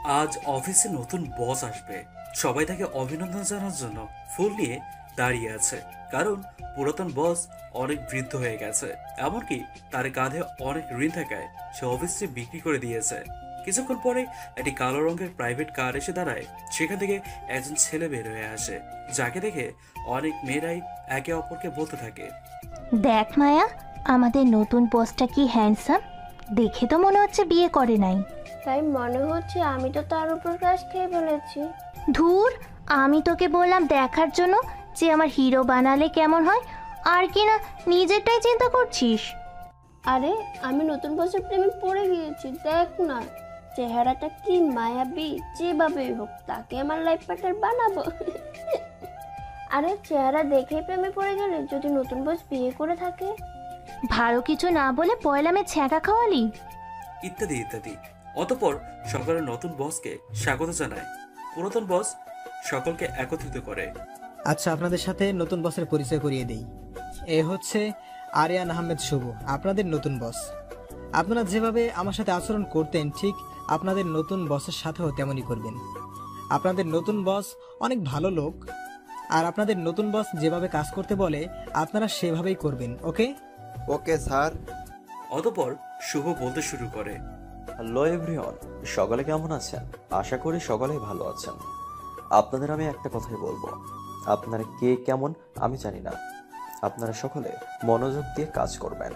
আজ অফিসে নতুন বস আসবে। সবাই তাকে অভিনন্দন জানার জন্য ফুল নিয়ে দাঁড়িয়ে আছে। কারণ পুরাতন বস অনেক বৃদ্ধ হয়ে গেছে। এমনকি তার কাঁধে অনেক ঋণ থাকায় সে অফিসটি বিক্রি করে দিয়েছে। কিছুক্ষণ পরে একটি কালো রঙের প্রাইভেট কার এসে দাঁড়ায়। সেখান থেকে একজন ছেলে বের হয়ে আসে, যাকে দেখে অনেক মেয়েরাই একে অপরকে বলতে থাকে, দেখ মায়া, আমাদের নতুন বসটা কি হ্যান্ডসাম! দেখে তো মনে হচ্ছে বিয়ে করে নাই। তাই মনে হচ্ছে আমি তো তার উপর ক্রাশ খেয়ে ফেলেছি। ধুর, আমি তোকে বললাম দেখার জন্য যে আমার হিরো বানালে কেমন হয়, আর কি না নিজেরটাই চিন্তা করছিস। আরে আমি নতুন বছর প্রেমে পড়ে গিয়েছি, দেখ না চেহারাটা কি মায়াবী। যেভাবেই হোক তাকে আমার লাইফ পার্টনার বানাবো। আরে চেহারা দেখেই প্রেমে পড়ে গেলে যদি নতুন বস বিয়ে করে থাকে? ভালো কিছু না বলে পয়লামে ছ্যাঁকা খাওয়ালি। ইত্যাদি ইত্যাদি। অতঃপর সকালে নতুন বসকে স্বাগত জানায়। পুরাতন বস সকলকে একত্রিত করে। আচ্ছা, আপনাদের সাথে নতুন বসের পরিচয় করিয়ে দেই। এ হচ্ছে আরিয়ান আহমেদ শুভ, আপনাদের নতুন বস। আপনারা যেভাবে আমার সাথে আচরণ করতেন ঠিক আপনাদের নতুন বসের সাথেও তেমনই করবেন। আপনাদের নতুন বস অনেক ভালো লোক, আর আপনাদের নতুন বস যেভাবে কাজ করতে বলে আপনারা সেভাবেই করবেন। ওকে? Okay sir. অতঃপর শুভ বলতে শুরু করে, হ্যালো এভরিওয়ান, সকলে কেমন আছেন? আশা করি সকলেই ভালো আছেন। আপনাদের আমি একটা কথাই বলবো, আপনারা কে কেমন আমি জানি না, আপনারা সকলে মনোযোগ দিয়ে কাজ করবেন।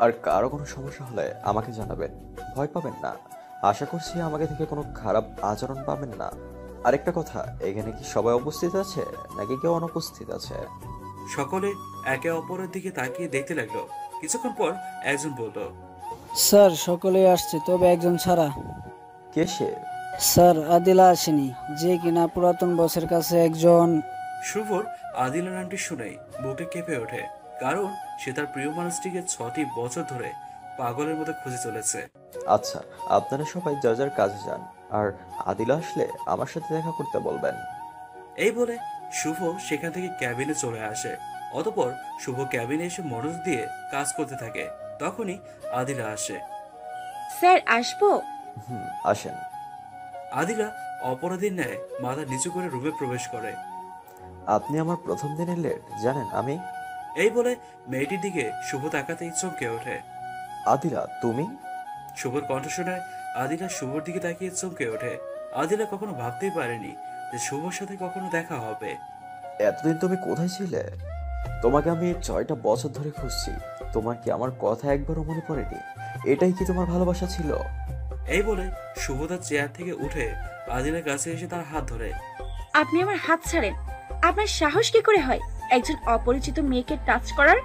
আর কারো কোনো সমস্যা হলে আমাকে জানাবেন, ভয় পাবেন না। আশা করছি আমাকে থেকে কোনো খারাপ আচরণ পাবেন না। আরেকটা কথা, এখানে কি সবাই উপস্থিত আছে নাকি কেউ অনুপস্থিত আছে? সকলে একে অপরের দিকে তাকিয়ে দেখতে লাগলো। কিছুক্ষণ পর একজন বলল, স্যার সকলেই আসছে, তবে একজন ছাড়া। কে সে? স্যার আদিলা আসেনি, যে কিনা পুরাতন বসের কাছে একজন। শুভর আদিলের নামটি শুনেই বুকে কেঁপে ওঠে। কারণ সে তার প্রিয় মানুষটিকে 6টি বছর ধরে পাগলের মতো খুঁজে চলেছে। আচ্ছা, আপনারা সবাই যার যার কাজে যান, আর আদিলা আসলে আমার সাথে দেখা করতে বলবেন। এই বলে শুভ সেখান থেকে ক্যাবিনে চলে আসে। অতঃপর শুভ ক্যাবিনে এসে মনোযোগ দিয়ে কাজ করতে থাকে। তখনই আদিলা আসে। স্যার আসবো? আসেন। আদিলা অপরাধীর ন্যায় মাথা নিচু করে রুমে প্রবেশ করে। আপনি আমার প্রথম দিনের লেট জানেন আমি। এই বলে মেয়েটির দিকে শুভ তাকাতেই চমকে ওঠে। আদিলা তুমি? শুভর কণ্ঠ শুনে আদিলা শুভর দিকে তাকিয়ে চমকে ওঠে। আদিলা কখনো ভাবতেই পারেনি যে শুভর সাথে কখনো দেখা হবে। এতদিন তুমি কোথায় ছিলে? তোমাকে আমি 6টা বছর ধরে খুঁজছি। তোমার কি আমার কথা একবারও মনে পড়েনি? এটাই কি তোমার ভালোবাসা ছিল? এই বলে শুভ তার চেয়ার থেকে উঠে আদিলার কাছে এসে তার হাত ধরে। আপনি আমার হাত ছাড়েন! আপনার সাহস কি করে হয় একজন অপরিচিত মেয়েকে টাচ করার?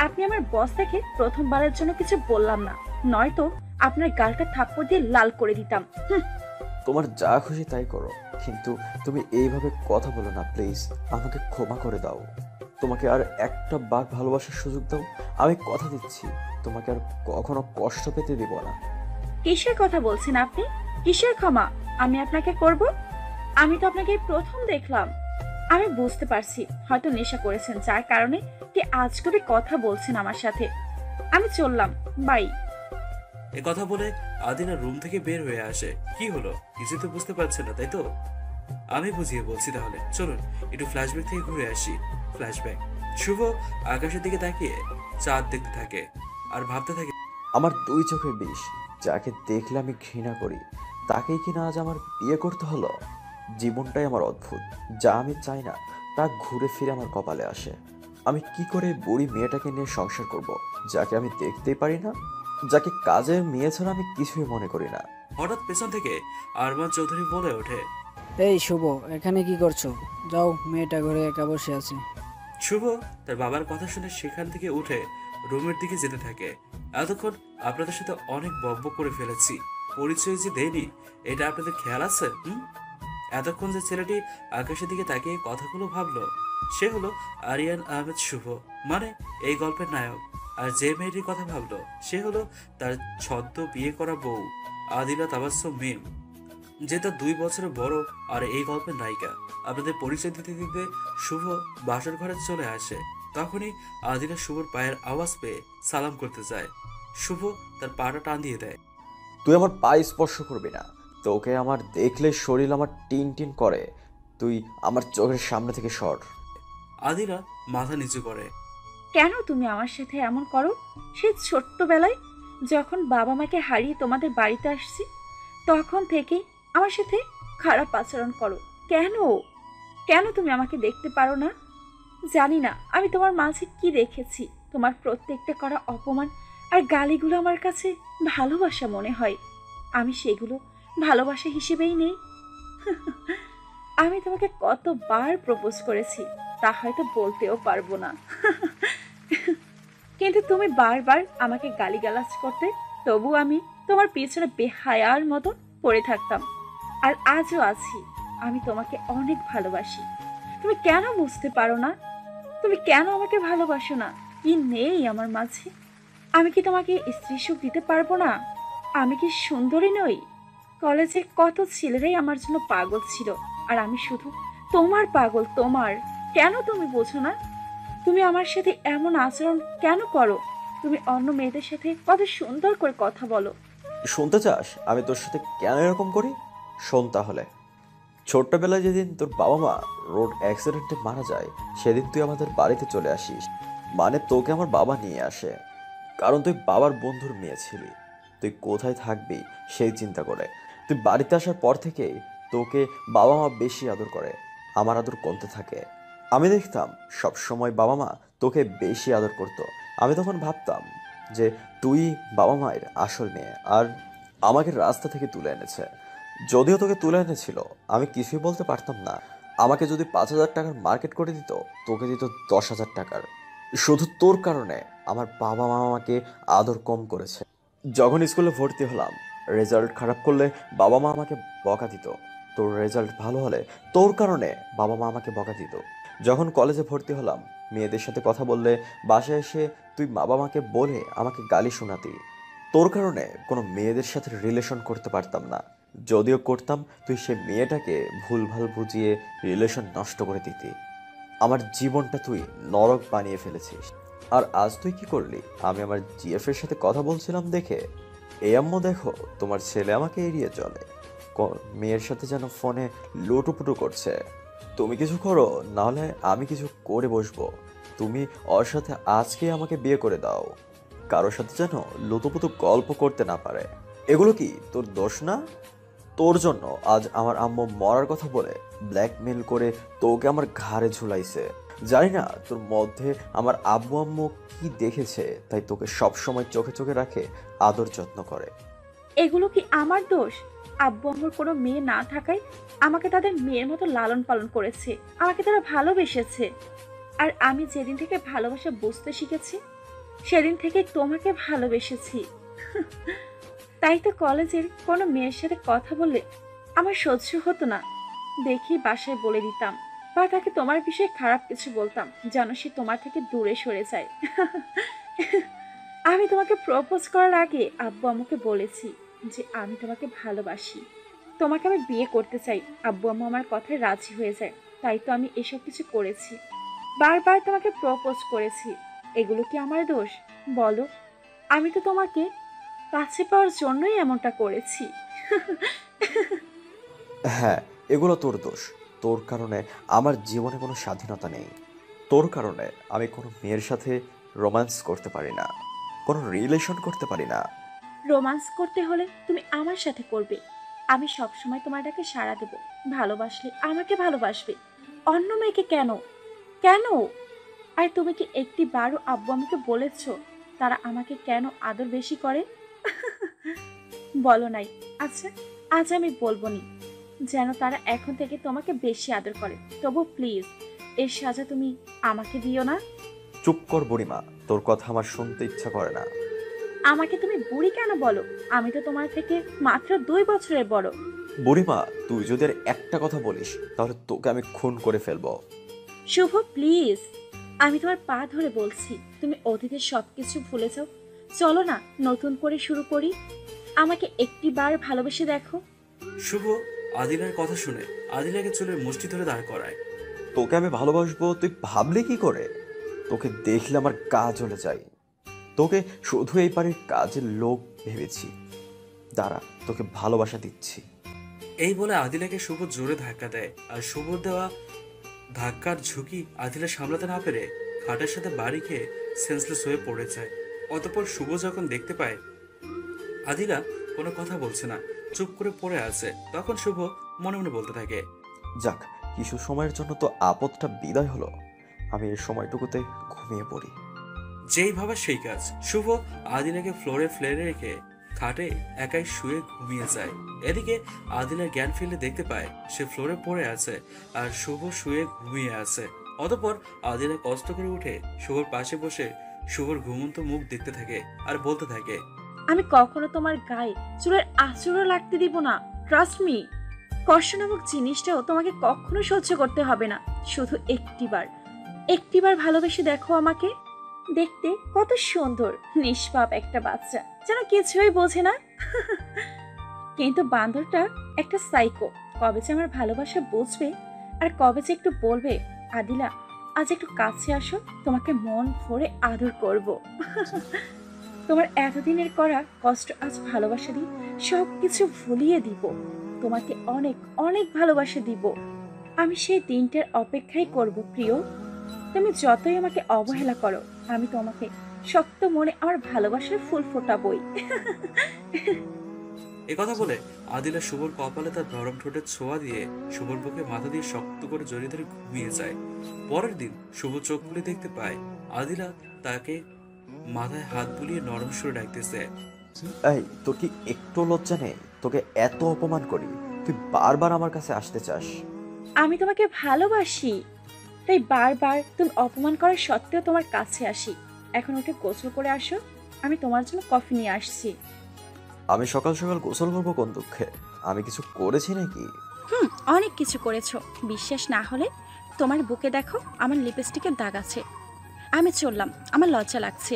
আপনি আমার বস দেখে প্রথমবারের জন্য কিছু বললাম না, নয়তো আপনার গালটা থাপ্পড় দিয়ে লাল করে দিতাম। তোমার যা খুশি তাই করো, কিন্তু তুমি এইভাবে কথা বলো না প্লিজ। আমাকে ক্ষমা করে দাও। তোমাকে আর একটা বার ভালোবাসার সুযোগ দাও। আমি কথা দিচ্ছি তোমাকে আর কখনো কষ্ট পেতে দিব না। কিসের কথা বলছেন আপনি? কিসের ক্ষমা আমি আপনাকে করব? আমি তো আপনাকে প্রথম দেখলাম। আমি বুঝতে পারছি হয়তো নেশা করেছেন, যার কারণে কি আজগুবি কথা বলছেন আমার সাথে। আমি চললাম, বাই। এ কথা বলে আদিলা রুম থেকে বের হয়ে আসে। কি হলো, কিছু তো বুঝতে পারছে না, তাই তো? আমি বুঝিয়ে বলছি তাহলে। চলুন একটু ফ্ল্যাশব্যাক থেকে ঘুরে আসি। ফ্ল্যাশব্যাক। শুভ আকাশের দিকে তাকিয়ে চাঁদ দেখতে থাকে আর ভাবতে থাকে, আমার 2 চোখের বিষ, যাকে দেখলে আমি ঘৃণা করি, তাকেই কিনা আজ আমার বিয়ে করতে হলো। জীবনটাই আমার অদ্ভুত। যা আমি চাই না তা ঘুরে ফিরে আমার কপালে আসে। আমি কি করে বুড়ি মেয়েটাকে নিয়ে সংসার করব, যাকে আমি দেখতেই পারি না, যাকে কাজের মেয়ে ছাড়া আমি কিছুই মনে করি না। হঠাৎ পেছন থেকে আরমান চৌধুরী বলে ওঠে, এই শুভ, এখানে কি করছো? যাও, মেয়েটা ঘরে একা বসে আছে। শুভ তার বাবার কথা শুনে সেখান থেকে উঠে রুমের দিকে যেতে থাকে। এতক্ষণ আপনাদের সাথে অনেক বকবক করে ফেলেছি, পরিচয় যে দেয়নি, এটা আপনাদের খেয়াল আছে? এতক্ষণ যে ছেলেটি আকাশের দিকে তাকিয়ে কথাগুলো ভাবলো, সে হলো আরিয়ান আহমেদ শুভ, মানে এই গল্পের নায়ক। আর যে মেয়েটির কথা ভাবলো, সে হলো তার ছদ্ম বিয়ে করা বউ আদিলা তাবাসসুম মিম, যে তার 2 বছরের বড় আর এই গল্পের নায়িকা। আপনাদের পরিচয় দিতে দিতে শুভ বাসর ঘরে চলে আসে। তখনই আদিলা শুভর পায়ের আওয়াজ পেয়ে সালাম করতে যায়। শুভ তার পাটা টান দিয়ে দেয়। তুই আমার পা স্পর্শ করবি না। তোকে আমার দেখলে শরীর আমার টিন টিন করে। তুই আমার চোখের সামনে থেকে সর। আদিলা মাথা নিচু করে। কেন তুমি আমার সাথে এমন করো? সেই ছোট্টবেলায় যখন বাবা মাকে হারিয়ে তোমাদের বাড়িতে আসছি তখন থেকেই আমার সাথে খারাপ আচরণ করো। কেন কেন তুমি আমাকে দেখতে পারো না? জানি না আমি তোমার মাঝে কি দেখেছি। তোমার প্রত্যেকটা করা অপমান আর গালিগুলো আমার কাছে ভালোবাসা মনে হয়। আমি সেগুলো ভালোবাসা হিসেবেই নেই। আমি তোমাকে কতবার প্রপোজ করেছি তা হয়তো বলতেও পারবো না। কিন্তু তুমি বারবার আমাকে গালিগালাজ করতে, তবু আমি তোমার পিছনে বেহায়ার মতো পড়ে থাকতাম। আর আজও আছি। আমি তোমাকে অনেক ভালোবাসি। তুমি কেন বুঝতে পারো না? তুমি কেন আমাকে ভালোবাসো না? কি নেই আমার মাঝে? আমি কি তোমাকে স্ত্রী সুখ দিতে পারবো না? আমি কি সুন্দরী নই? কলেজে কত ছেলেরাই আমার জন্য পাগল ছিল, আর আমি শুধু তোমার পাগল। তোমার কেন তুমি বোঝো না? তুমি আমার সাথে এমন আচরণ কেন করো? তুমি অন্য মেয়েদের সাথে কত সুন্দর করে কথা বলো। শুনতে চাস আমি তোর সাথে কেন এরকম করি? শোন তাহলে। ছোট্টবেলায় যেদিন তোর বাবা মা রোড অ্যাক্সিডেন্টে মারা যায় সেদিন তুই আমাদের বাড়িতে চলে আসিস। মানে তোকে আমার বাবা নিয়ে আসে, কারণ তুই বাবার বন্ধুর মেয়ে ছিলি। তুই কোথায় থাকবি সেই চিন্তা করে তুই বাড়িতে আসার পর থেকে তোকে বাবা মা বেশি আদর করে, আমার আদর কমতে থাকে। আমি দেখতাম সব সময় বাবা মা তোকে বেশি আদর করতো। আমি তখন ভাবতাম যে তুই বাবা মায়ের আসল মেয়ে, আর আমাকে রাস্তা থেকে তুলে এনেছে। যদিও তোকে তুলে এনেছিল আমি কিছুই বলতে পারতাম না। আমাকে যদি 5,000 টাকার মার্কেট করে দিত, তোকে দিত 10,000 টাকার। শুধু তোর কারণে আমার বাবা মা আমাকে আদর কম করেছে। যখন স্কুলে ভর্তি হলাম, রেজাল্ট খারাপ করলে বাবা মা আমাকে বকা দিত। তোর রেজাল্ট ভালো হলে তোর কারণে বাবা মা আমাকে বকা দিত। যখন কলেজে ভর্তি হলাম, মেয়েদের সাথে কথা বললে বাসায় এসে তুই বাবা মাকে বলে আমাকে গালি শোনাতি। তোর কারণে কোনো মেয়েদের সাথে রিলেশন করতে পারতাম না। যদিও করতাম, তুই সে মেয়েটাকে ভুলভাল বুঝিয়ে রিলেশন নষ্ট করে দিতি। আমার জীবনটা তুই নরক বানিয়ে ফেলেছিস। আর আজ তুই কি করলি? আমি আমার জিএফ এর সাথে কথা বলছিলাম দেখে এই আম্মু দেখো তোমার ছেলে আমাকে এড়িয়ে চলে, মেয়ের সাথে যেন ফোনে লুটুপুটু করছে। তুমি কিছু করো, নাহলে আমি কিছু করে বসবো। তুমি ওর সাথে আজকে আমাকে বিয়ে করে দাও, কারোর সাথে যেন লুতুপুতু গল্প করতে না পারে। এগুলো কি তোর দোষ না? তোর জন্য আজ আমার আম্মু মরার কথা বলে ব্ল্যাকমেল করে তোকে আমার ঘাড়ে ঝুলাইছে। জানি না তোর মধ্যে আমার আব্বু আম্মু কি দেখেছে, তাই তোকে সব সময় চোখে চোখে রাখে, আদর যত্ন করে। এগুলো কি আমার দোষ? আব্বু আম্মুর কোনো মেয়ে না থাকায় আমাকে তাদের মেয়ের মতো লালন পালন করেছে। আমাকে তারা ভালোবেসেছে। আর আমি যেদিন থেকে ভালোবাসা বুঝতে শিখেছি সেদিন থেকে তোমাকে ভালোবেসেছি। তাই তো কলেজের কোনো মেয়ের সাথে কথা বললে আমার সহ্য হতো না। দেখি বাসায় বলে দিতাম, বা তাকে তোমার বিষয়ে খারাপ কিছু বলতাম যেন সে তোমার থেকে দূরে সরে যায়। আমি তোমাকে প্রপোজ করার আগে আব্বু আম্মুকে বলেছি যে আমি তোমাকে ভালোবাসি, তোমাকে আমি বিয়ে করতে চাই। আব্বু আম্মু আমার কথায় রাজি হয়ে যায়, তাই তো আমি এসব কিছু করেছি। বারবার তোমাকে প্রপোজ করেছি। এগুলো কি আমার দোষ বলো? আমি তো তোমাকে কাছে পাওয়ার জন্যই এমনটা করেছি। হ্যাঁ, এগুলো তোর দোষ। তোর কারণে আমার জীবনে কোনো স্বাধীনতা নেই। তোর কারণে আমি কোনো মেয়ের সাথে রোম্যান্স করতে পারি না, কোনো রিলেশন করতে পারি না। রোমান্স করতে হলে তুমি আমার সাথে করবে। আমি সবসময় তোমার ডাকে সাড়া দেব। ভালোবাসলে আমাকে ভালোবাসবে, অন্য মেয়েকে কেন? কেন? আর তুমি কি একটি বারও আব্বু আমাকে বলেছ তারা আমাকে কেন আদর বেশি করে? বলো নাই। আচ্ছা, আজ আমি বলবো নি যেন তারা এখন থেকে তোমাকে বেশি আদর করে। তবু প্লিজ এর সাজা তুমি আমাকে দিও না। চুপ কর বুড়িমা, তোর কথা আমার শুনতে ইচ্ছা করে না। আমাকে তুমি বুড়ি কেন বলো? আমি তো তোমার থেকে মাত্র 2 বছরের বড়। বুড়িমা, তুই যদি আর একটা কথা বলিস তাহলে তোকে আমি খুন করে ফেলবো। শুভ প্লিজ, আমি তোমার পা ধরে বলছি, তুমি অতীতের সবকিছু ভুলে যাও। চলো না নতুন করে শুরু করি। আমাকে একটিবার ভালোবেসে দেখো। শুভ আদিলার কথা শুনে আদিলাকে চুলের মুষ্টি ধরে দাঁড় করায়। তোকে আমি ভালোবাসবো তুই ভাবলি কি করে? তোকে দেখলে আমার গা জ্বলে যায়। তোকে শুধু এই বাড়ির কাজের লোক ভেবেছি। দাঁড়া, তোকে ভালোবাসা দিচ্ছি। এই বলে আদিলাকে শুভ জোরে ধাক্কা দেয়, আর শুভর দেওয়া ধাক্কার ঝুঁকি আদিলা সামলাতে না পেরে খাটের সাথে বাড়ি খেয়ে সেন্সলেস হয়ে পড়ে যায়। অতঃপর শুভ যখন দেখতে পায় আদিলা কোনো কথা বলছে না, চুপ করে পড়ে আছে, তখন শুভ মনে মনে বলতে থাকে, যাক, কিছু সময়ের জন্য তো আপদটা বিদায় হলো। আমি এই সময়টুকুতে ঘুমিয়ে পড়ি। যেই ভাবা সেই কাজ। শুভ আদিলাকে ফ্লোরে ফেলে রেখে খাটে একাই শুয়ে ঘুমিয়ে যায়। এদিকে আদিলার জ্ঞান ফিরলে দেখতে পায় সে ফ্লোরে পড়ে আছে আর শুভ শুয়ে ঘুমিয়ে আছে। অতঃপর আদিলা কষ্ট করে উঠে শুভর পাশে বসে শুভর ঘুমন্ত মুখ দেখতে থাকে আর বলতে থাকে, আমি কখনো তোমার গায়ে চুলের আঁচড়ও লাগতে দিব না, ট্রাস্ট মি। কষ্ট নামক জিনিসটাও তোমাকে কখনো সহ্য করতে হবে না। শুধু একটিবার ভালোবেসে দেখো আমাকে। দেখতে কত সুন্দর, নিষ্পাপ একটা বাচ্চা, যেন কিছুই বোঝে না। কিন্তু বান্দরটা একটা সাইকো। কবে যে আমার ভালোবাসা বুঝবে আর কবে যে একটু বলবে, আদিলা আজ একটু কাছে আসো, তোমাকে মন ভরে আদর করব। তোমার এতদিনের করা কষ্ট আজ ভালোবাসা দিই সবকিছু ভুলিয়ে দিব। তোমাকে অনেক অনেক ভালোবাসা দিব। আমি সেই দিনটার অপেক্ষাই করব প্রিয়। তুমি যতই আমাকে অবহেলা করো, আমি তোমাকে শক্ত মনে আমার ভালোবাসার ফুল ফোটাবই। একথা বলে আদিলা শুভর কপালে তার নরম ঠোঁটের ছোঁয়া দিয়ে শুভর বুকে মাথা দিয়ে শক্ত করে জড়িয়ে ধরে ঘুমিয়ে যায়। পরের দিন শুভ চোখ খুলে দেখতে পায় আদিলা তাকে মাথায় হাত বুলিয়ে নরম সুরে ডাকতেছে। এই, তোর কি একটু লজ্জা নেই? তোকে এত অপমান করি, তুই বারবার আমার কাছে আসতে চাস। আমি তোমাকে ভালোবাসি, তাই বারবার তুমি অপমান করার সত্ত্বেও তোমার কাছে আসি। এখন উঠে গোসল করে আসো, আমি তোমার জন্য কফি নিয়ে আসছি। আমি সকাল সকাল গোসল করবো কোন দুঃখে? আমি কিছু করেছি নাকি? অনেক কিছু করেছো। বিশ্বাস না হলে তোমার বুকে দেখো, আমার লিপস্টিকের দাগ আছে। আমি চললাম, আমার লজ্জা লাগছে।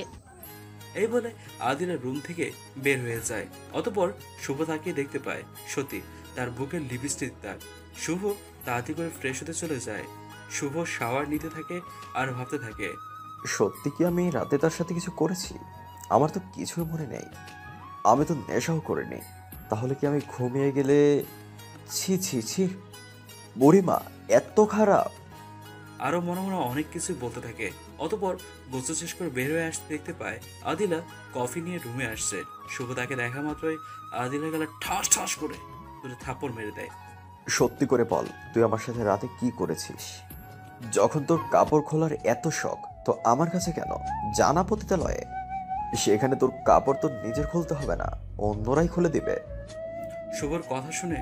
এই বলে আদিলা রুম থেকে বের হয়ে যায়। অতঃপর শুভ তাকিয়ে দেখতে পায় সত্যি তার বুকের লিপস্টিক দাগ। শুভ তাড়াতাড়ি করে ফ্রেশ হতে চলে যায়। শুভ শাওয়ার নিতে থাকে আর ভাবতে থাকে, সত্যি কি আমি রাতে তার সাথে কিছু করেছি? আমার তো কিছুই মনে নেই। আমি তো নেশাও করিনি। তাহলে কি আমি ঘুমিয়ে গেলে? ছি ছি ছি, বুড়িমা এত খারাপ? আরো মনে মনে অনেক কিছু বলতে থাকে। অতঃপর গোসল শেষ করে বের হয়ে আসতে দেখতে পায় আদিলা কফি নিয়ে রুমে আসছে। শুভ তাকে দেখা মাত্রই আদিলা গলা ঠাস ঠাস করে দুটো থাপ্পড় মেরে দেয়। সত্যি করে বল, তুই আমার সাথে রাতে কি করেছিস? যখন তোর কাপড় খোলার এত শখ, তো আমার কাছে কেন? জানা পতিতালয়ে, সেখানে তোর কাপড় তো নিজের খুলতে হবে না, অন্যরাই খুলে দিবে। শুভর কথা শুনে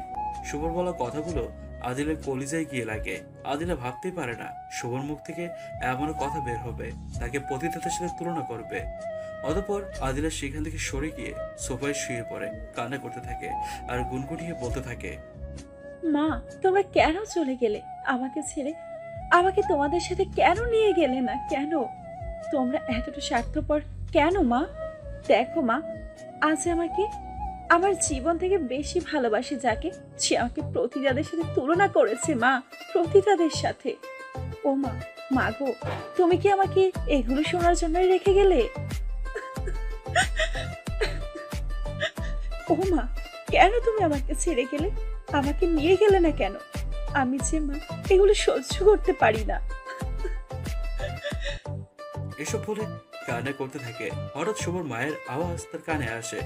শুভর বলা কথাগুলো আদিলের কলিজায় গিয়ে লাগে। আদিলা ভাবতেই পারে না শুভর মুখ থেকে এমন কথা বের হবে, তাকে পতিতাদের সাথে তুলনা করবে। অতঃপর আদিলা সেখান থেকে সরে গিয়ে সোফায় শুয়ে পড়ে, কান্না করতে থাকে আর গুনগুনিয়ে বলতে থাকে, মা, তোমরা কেন চলে গেলে আমাকে ছেড়ে? আমাকে তোমাদের সাথে কেন নিয়ে গেলে না? কেন তোমরা এতটা স্বার্থপর কেন মা? দেখো মা, আজ আমাকে আমার জীবন থেকে বেশি ভালোবাসি যাকে, সে আমাকে প্রতিদাদের সাথে তুলনা করেছে মা, প্রতিদাদের সাথে। ও মা, মাগো, তুমি কি আমাকে এগুলো শোনার জন্যই রেখে গেলে? ও মা, কেন তুমি আমাকে ছেড়ে গেলে? আমাকে নিয়ে গেলে না কেন? আমি যে মা এগুলো সহ্য করতে পারি না। এসব বলে কান্না করতে থাকে। হঠাৎ শুভর মায়ের আওয়াজ তার কানে আসে।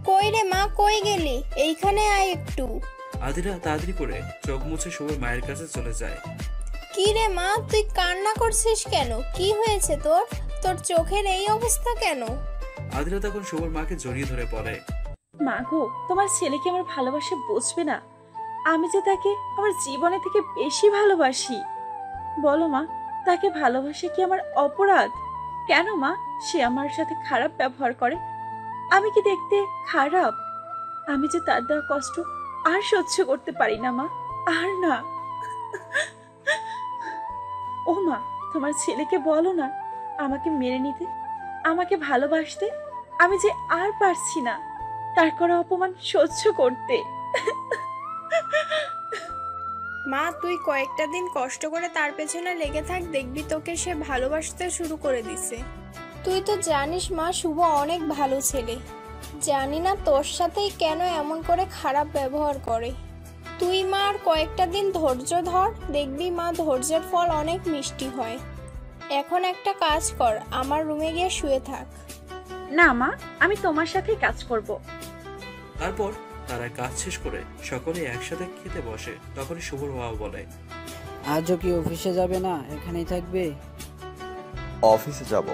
কই রে মা, কই গেলি? এইখানে আয় একটু। আদিলা তাড়াতাড়ি করে চোখ মুছে শুভর মায়ের কাছে চলে যায়। কি রে মা, তুই কান্না করছিস কেন? কি হয়েছে তোর? তোর চোখের এই অবস্থা কেন? আদিলা তখন শুভর মাকে জড়িয়ে ধরে বলে, মা গো, তোমার ছেলেকে আমার ভালোবাসা বুঝবে না? আমি যে তাকে আমার জীবনে থেকে বেশি ভালোবাসি। বলো মা, তাকে ভালোবাসে কি আমার অপরাধ? কেন মা সে আমার সাথে খারাপ ব্যবহার করে? আমি কি দেখতে খারাপ? আমি যে তার দেওয়া কষ্ট আর সহ্য করতে পারি না মা, আর না। ও মা, তোমার ছেলেকে বলো না আমাকে মেনে নিতে, আমাকে ভালোবাসতে। আমি যে আর পারছি না তার করা অপমান সহ্য করতে। মা, তুই কয়েকটা দিন কষ্ট করে তার পেছনে লেগে থাক, দেখবি তোকে সে ভালোবাসতে শুরু করে দিছে। তুই তো জানিস মা, শুভ অনেক ভালো ছেলে। জানি না তোর সাথেই কেন এমন করে খারাপ ব্যবহার করে। তুই মা আর কয়েকটা দিন ধৈর্য ধর, দেখবি মা ধৈর্যের ফল অনেক মিষ্টি হয়। এখন একটা কাজ কর, আমার রুমে গিয়ে শুয়ে থাক। না মা, আমি তোমার সাথেই কাজ করব। তারপর তারা কাজ শেষ করে সকলে একসাথে খেতে বসে। তখনই শুভর বাবা বলে, আজও কি অফিসে যাবে না, এখানেই থাকবে? অফিসে যাব।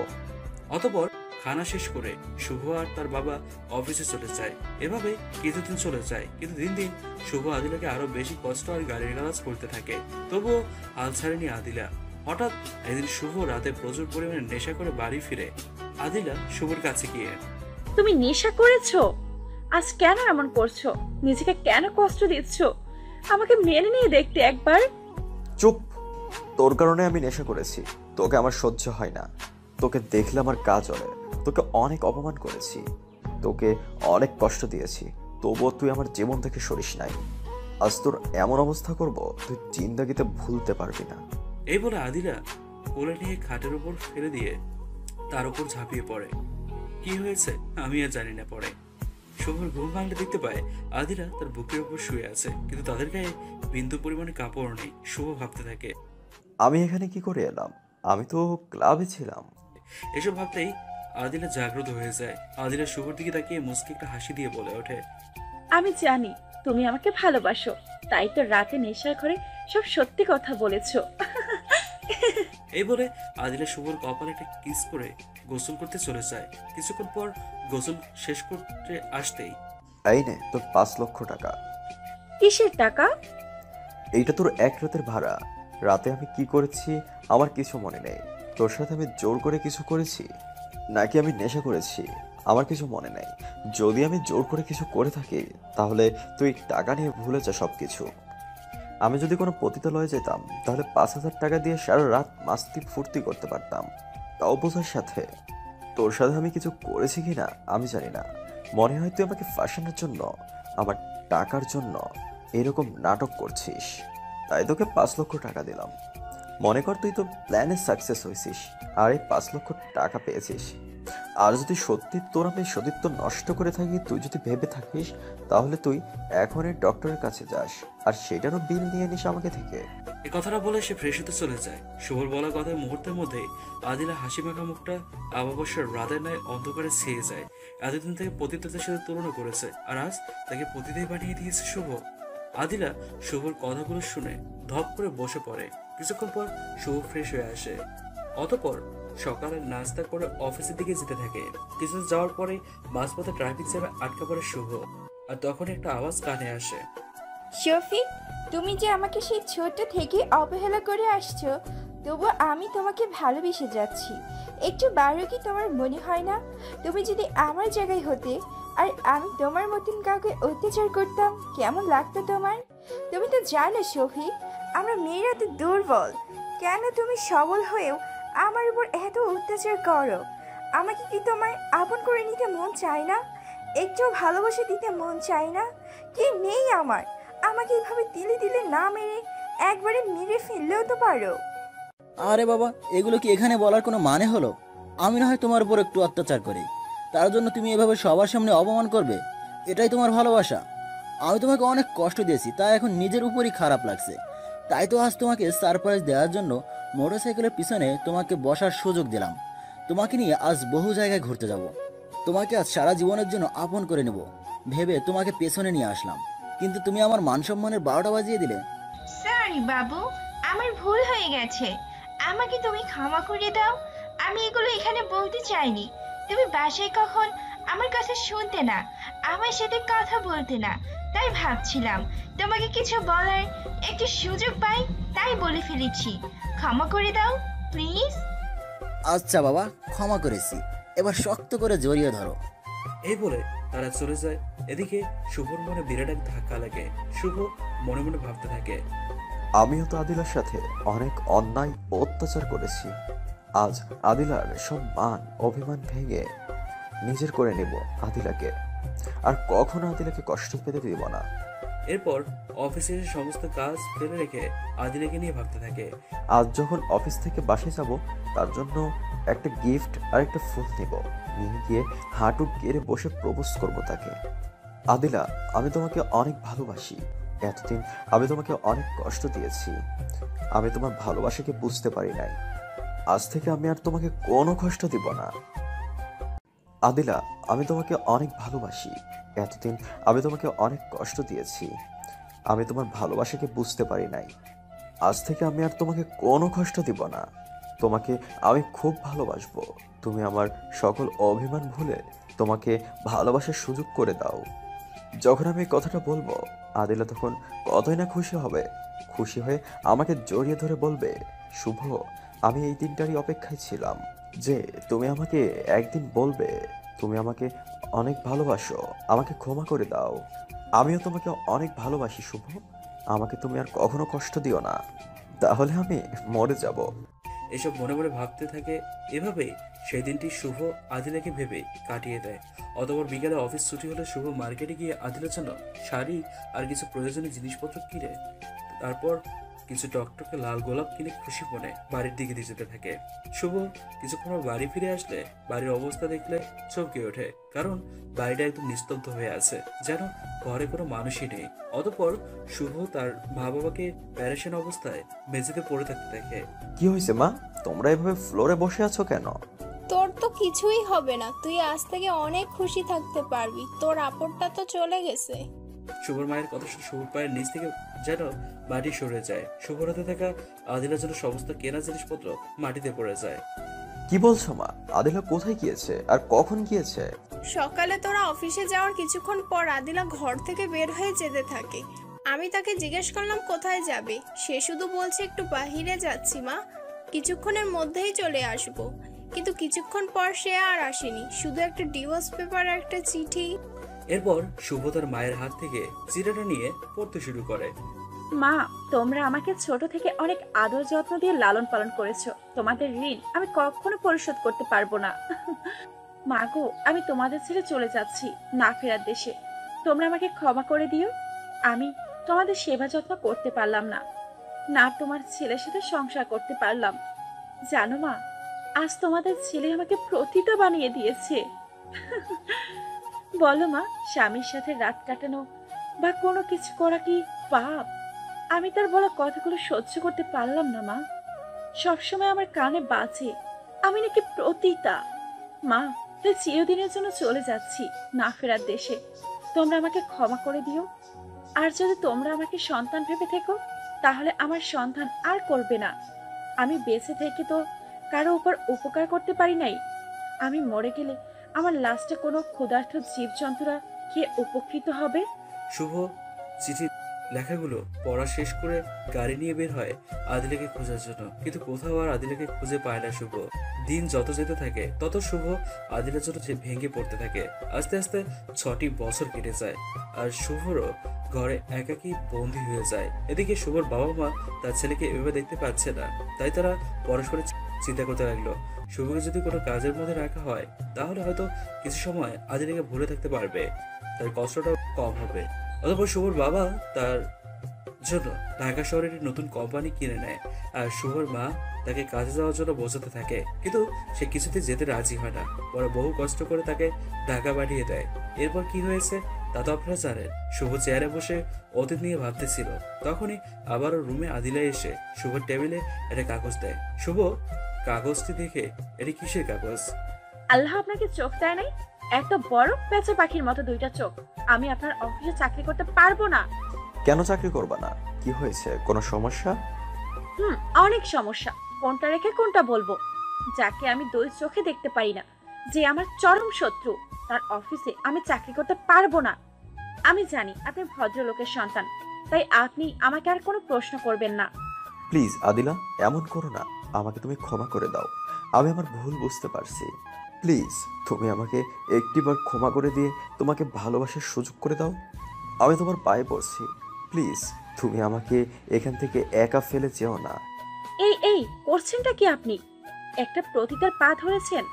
অতঃপর খানা শেষ করে শুভ আর তার বাবা অফিসে চলে যায়। এভাবে কিছুদিন চলে যায়, কিন্তু দিন দিন শুভ আদিলাকে আরো বেশি কষ্ট আর গালির গালাজ করতে থাকে। তবুও হাল ছাড়েনি আদিলা। হঠাৎ একদিন শুভ রাতে প্রচুর পরিমাণে নেশা করে বাড়ি ফিরে। আদিলা শুভর কাছে গিয়ে, তুমি নেশা করেছো? আজ কেন এমন করছো? নিজেকে কেন কষ্ট দিচ্ছ? আমাকে মেনে নিয়ে দেখতে একবার। চুপ! তোর কারণে আমি নেশা করেছি। তোকে আমার সহ্য হয় না। তোকে দেখলে আমার গা জ্বলে। তোকে অনেক অপমান করেছি, তোকে অনেক কষ্ট দিয়েছি, তবুও তুই আমার জীবন থেকে সরিস নাই। আজ তোর এমন অবস্থা করব তুই জিন্দাগিতে ভুলতে পারবি না। এই বলে আদিলা কোলে নিয়ে খাটের উপর ফেলে দিয়ে তার উপর ঝাঁপিয়ে পড়ে। কি হয়েছে আমি আর জানি না। পরে শুভর ঘুম ভাঙলে দেখতে পায় আদিলা তার বুকের উপর শুয়ে আছে, কিন্তু তাদের গায়ে বিন্দু পরিমাণে কাপড় নেই। শুভ ভাবতে থাকে, আমি এখানে কি করে এলাম? আমি তো ক্লাবে ছিলাম। এসব ভাবতেই আদিলা জাগ্রত হয়ে যায়। আদিলা শুভর দিকে তাকিয়ে মুচকি একটা হাসি দিয়ে বলে ওঠে, আমি জানি তুমি আমাকে ভালোবাসো, তাই তো রাতে নেশার ঘরে সব সত্যি কথা বলেছো। এই বলে আদিলা শুভর কপালে একটা কিস করে গোসল করতে চলে যায়। কিছুক্ষণ পর গোসল শেষ করতে আসতেই, এই নে তোর 5 লক্ষ টাকা। কিসের টাকা? এইটা তোর এক রাতের ভাড়া। রাতে আমি কি করেছি আমার কিছু মনে নেই। তোর সাথে আমি জোর করে কিছু করেছি নাকি আমি নেশা করেছি আমার কিছু মনে নেই। যদি আমি জোর করে কিছু করে থাকি তাহলে তুই টাকা নিয়ে ভুলে যা সবকিছু। আমি যদি কোনো পতিতালয়ে যেতাম তাহলে 5,000 টাকা দিয়ে সারা রাত মাস্তি ফুর্তি করতে পারতাম, তাও বোঝার সাথে। তোর সাথে আমি কিছু করেছি কিনা আমি জানি না। মনে হয় তুই আমাকে ফাঁসানোর জন্য, আমার টাকার জন্য এরকম নাটক করছিস, তাই তোকে 5 লক্ষ টাকা দিলাম। মনে কর তুই তো প্ল্যানে সাকসেস হয়েছিস আর এই 5 লক্ষ টাকা পেয়েছিস। আর যদি সত্যি তোর আমি সতীত্ব নষ্ট করে থাকি, তুই যদি ভেবে থাকিস, তাহলে তুই এখনই ডক্টরের কাছে যাস আর সেটারও বিল নিয়ে নিস আমাকে থেকে। এই কথাটা বলে সে ফ্রেশ হতে চলে যায়। শুভর বলা কথার মুহূর্তের মধ্যে আদিলা হাসি মাখা মুখটা অমাবস্যার রাতের ন্যায় অন্ধকারে ছেয়ে যায়। এতদিন থেকে পতিতাদের সাথে তুলনা করেছে, আর আজ তাকে পতিতাই বানিয়ে দিয়েছে শুভ। আদিলা শুভর কথাগুলো শুনে ধপ করে বসে পড়ে। কিছুক্ষণ পর শুভ ফ্রেশ হয়ে আসে। অতঃপর সকালে নাস্তা করে অফিসের দিকে যেতে থাকে। কিছু যাওয়ার পরে মাঝপথে ট্রাফিক জ্যামে আটকা পড়ে শুভ। আর তখন একটা আওয়াজ কানে আসে, শফিক, তুমি যে আমাকে সেই ছোট থেকে অবহেলা করে আসছো, তবু আমি তোমাকে ভালোবেসে যাচ্ছি। একটু বারো কি তোমার মনে হয় না? তুমি যদি আমার জায়গায় হতে আর আমি তোমার মতন কাউকে অত্যাচার করতাম, কেমন লাগতো তোমার? তুমি তো জানো শফিক, আমরা মেয়েরা তো দুর্বল। কেন তুমি সবল হয়েও আমার উপর এত অত্যাচার করো? আমাকে কি তোমার আপন করে নিতে মন চায় না? একটু ভালোবাসা দিতে মন চায় না? কি নেই আমার? আমাকে এইভাবে তিলে তিলে না মেরে একবারে মেরে ফেললেও তো পারো। আরে বাবা, এগুলো কি এখানে বলার কোনো মানে হলো? আমি না হয় তোমার উপর একটু অত্যাচার করি, তার জন্য তুমি এভাবে সবার সামনে অপমান করবে? এটাই তোমার ভালোবাসা? আমি তোমাকে অনেক কষ্ট দিয়েছি, তাই এখন নিজের উপরই খারাপ লাগছে। তাই তো আজ তোমাকে সারপ্রাইজ দেওয়ার জন্য মোটরসাইকেলের পিছনে তোমাকে বসার সুযোগ দিলাম। তোমাকে নিয়ে আজ বহু জায়গায় ঘুরতে যাব। তোমাকে আজ সারা জীবনের জন্য আপন করে নেব ভেবে তোমাকে পেছনে নিয়ে আসলাম, কিন্তু তুমি আমার মান সম্মানের 12টা বাজিয়ে দিলে। সরি বাবু, আমার ভুল হয়ে গেছে, আমাকে তুমি ক্ষমা করে দাও। আমি এগুলো এখানে বলতে চাইনি। তুমি বাসায় কখন আমার কথা শুনতে না, আমার সাথে কথা বলতে না, তাই ভাবছিলাম তোমাকে কিছু বলার একটু সুযোগ পাই, তাই বলে ফেলেছি। ক্ষমা করে দাও প্লিজ। আচ্ছা বাবা, ক্ষমা করেছি, এবার শক্ত করে জড়িয়ে ধরো। এই বলে তারা চলে যায়। এদিকে শুভর মনে বিরাট এক ধাক্কা লাগে। শুভ মনে মনে ভাবতে থাকে, আমিও তো আদিলার সাথে অনেক অন্যায় ও অত্যাচার করেছি। আজ আদিলার সব মান অভিমান ভেঙে নিজের করে নেব আদিলাকে, আর কখনো আদিলাকে কষ্ট পেতে দিব না। এরপর অফিসের সমস্ত কাজ ফেলে রেখে আদিলাকে নিয়ে ভাবতে থাকে। আজ যখন অফিস থেকে বাসায় যাব, তার জন্য একটা গিফট আর একটা ফুল নিব, নিয়ে গিয়ে হাঁটু গেড়ে বসে প্রপোজ করব তাকে। আদিলা, আমি তোমাকে অনেক ভালোবাসি। এতদিন আমি তোমাকে অনেক কষ্ট দিয়েছি। আমি তোমার ভালোবাসাকে বুঝতে পারি নাই। আজ থেকে আমি আর তোমাকে কোনো কষ্ট দিব না। আদিলা, আমি তোমাকে অনেক ভালোবাসি। এতদিন আমি তোমাকে অনেক কষ্ট দিয়েছি। আমি তোমার ভালোবাসাকে বুঝতে পারি নাই। আজ থেকে আমি আর তোমাকে কোনো কষ্ট দিব না। তোমাকে আমি খুব ভালোবাসবো। তুমি আমার সকল অভিমান ভুলে তোমাকে ভালোবাসার সুযোগ করে দাও। যখন আমি এই কথাটা বলবো, আদিলা তখন কতই না খুশি হবে। খুশি হয়ে আমাকে জড়িয়ে ধরে বলবে, শুভ, আমি এই দিনটারই অপেক্ষায় ছিলাম যে তুমি আমাকে একদিন বলবে তুমি আমাকে অনেক ভালোবাসো, আমাকে ক্ষমা করে দাও। আমিও তোমাকে অনেক ভালোবাসি শুভ। আমাকে তুমি আর কখনো কষ্ট দিও না, তাহলে আমি মরে যাব। এসব মনে মনে ভাবতে থাকে। এভাবেই সেই দিনটি শুভ আদিলাকে ভেবে কাটিয়ে দেয়। অতঃপর বিকেলে অফিস ছুটি হলে শুভ মার্কেটে গিয়ে আদিলার জন্য শাড়ি আর কিছু প্রয়োজনীয় জিনিসপত্র কিনে, তারপর কিছু টকটকে লাল গোলাপ কিনে খুশি মনে বাড়ির দিকে দিয়ে যেতে থাকে। শুভ কিছুক্ষণ পর বাড়ি ফিরে আসলে বাড়ির অবস্থা দেখলে চমকে ওঠে, কারণ বাড়িটা একদম নিস্তব্ধ হয়ে আছে, যেন ঘরে কোনো মানুষই নেই। অতঃপর শুভ তার মা বাবাকে প্যারেশান অবস্থায় মেঝেতে পড়ে থাকতে দেখে। কি হয়েছে মা, তোমরা এভাবে ফ্লোরে বসে আছো কেন? তোর তো কিছুই হবে না, তুই আজ থেকে অনেক খুশি থাকতে পারবি, তোর আপদটা তো চলে গেছে। শুভর মায়ের কথা শুনে শুভর পায়ের নিচ থেকে যেন মাটি সরে যায়। শুভর হাতে থাকা আদিলার জন্য সমস্ত কেনা জিনিসপত্র মাটিতে পড়ে যায়। কি বলছো মা? আদিলা কোথায় গিয়েছে আর কখন গিয়েছে? সকালে তোরা অফিসে যাওয়ার কিছুক্ষণ পর আদিলা ঘর থেকে বের হয়ে যেতে থাকে। আমি তাকে জিজ্ঞেস করলাম কোথায় যাবে, সে শুধু বলছে একটু বাহিরে যাচ্ছি মা, কিছুক্ষণের মধ্যেই চলে আসবো। কিন্তু কিছুক্ষণ পর সে আর আসেনি, শুধু একটা ডিভোর্স পেপার আর একটা চিঠি। এরপর শুভ তার মায়ের হাত থেকে চিঠিটা নিয়ে পড়তে শুরু করে। মা, তোমরা আমাকে ছোট থেকে অনেক আদর যত্ন দিয়ে লালন পালন করেছো। তোমাদের ঋণ আমি কখনো পরিশোধ করতে পারবো না। মা গো, আমি তোমাদের ছেড়ে চলে যাচ্ছি না ফেরার দেশে। তোমরা আমাকে ক্ষমা করে দিও। আমি তোমাদের সেবা যত্ন করতে পারলাম না, না তোমার ছেলের সাথে সংসার করতে পারলাম। জানো মা, আজ তোমাদের ছেলে আমাকে প্রতিটা বানিয়ে দিয়েছে। বলো মা, স্বামীর সাথে রাত কাটানো বা কোনো কিছু করা কি পাপ? আমি তার বলা কথাগুলো সহ্য করতে পারলাম না মা। সবসময় আমার কানে বাজে আমি নাকি প্রতিতা। মা, তাই চিরদিনের জন্য চলে যাচ্ছি না ফেরার দেশে। তোমরা আমাকে ক্ষমা করে দিও। আর যদি তোমরা আমাকে সন্তান ভেবে থেকো, তাহলে আমার সন্তান আর করবে না। আমি বেঁচে থেকে তো কারো উপর উপকার করতে পারি নাই। আমি মরে গেলে আমার লাস্টে কোনো ক্ষুধার্ত জীবজন্তুরা কে উপকৃত হবে? শুভ চিঠি লেখাগুলো পড়া শেষ করে গাড়ি নিয়ে বের হয় আদিলাকে খোঁজার জন্য, কিন্তু কোথাও আর আদিলাকে খুঁজে পায় না শুভ। দিন যত যেতে থাকে তত শুভ আদিলার জন্য ভেঙে পড়তে থাকে। আস্তে আস্তে 6টি বছর কেটে যায়, আর শুভরও ঘরে একাকী বন্দী হয়ে যায়। এদিকে শুভর বাবা মা তার ছেলেকে এভাবে দেখতে পাচ্ছে না, তাই তারা পরস্পরের চিন্তা করতে লাগলো, শুভকে যদি কোনো কাজের মধ্যে রাখা হয় তাহলে হয়তো কিছু সময় আদিলাকে ভুলে থাকতে পারবে, তার কষ্টটাও কম হবে। অতঃপর শুভর বাবা তার জন্য ঢাকা শহরের নতুন কোম্পানি কিনে নেয়, আর শুভর মা তাকে কাজে যাওয়ার জন্য বোঝাতে থাকে, কিন্তু সে কিছুতে যেতে রাজি হয় না। পরে বহু কষ্ট করে তাকে ঢাকা পাঠিয়ে দেয়। এরপর কি হয়েছে তা তো আপনারা জানেন। শুভ চেয়ারে বসে অতীত নিয়ে ভাবতেছিল, তখনই আবারও রুমে আদিলা এসে শুভর টেবিলে একটা কাগজ দেয়। শুভ কাগজটি দেখে, এটি কিসের কাগজ? আল্লাহ আপনাকে চোখ দেয় নাই? এত বড় পেঁচা পাখির মতো দুইটা চোখ। আমি আপনার অফিসে চাকরি করতে পারবো না। কেন চাকরি করবা না? কি হয়েছে, কোনো সমস্যা? অনেক সমস্যা। কোনটা রেখে কোনটা বলবো? যাকে আমি দুই চোখে দেখতে পারি না, যে আমার চরম শত্রু, তার অফিসে আমি চাকরি করতে পারবো না। আমি জানি আপনি ভদ্রলোকের সন্তান, তাই আপনি আমাকে আর কোনো প্রশ্ন করবেন না। প্লিজ আদিলা, এমন করো না। আমাকে তুমি ক্ষমা করে দাও। আমি আমার ভুল বুঝতে পারছি। প্লিজ তুমি আমাকে একটিবার ক্ষমা করে দিয়ে তোমাকে ভালোবাসার সুযোগ করে দাও। আমি তোমার পায়ে পড়ছি। প্লিজ তুমি আমাকে এখান থেকে একা ফেলে যেও না। এই করছেনটা কি আপনি? একটা প্রতিটার পা ধরেছেন,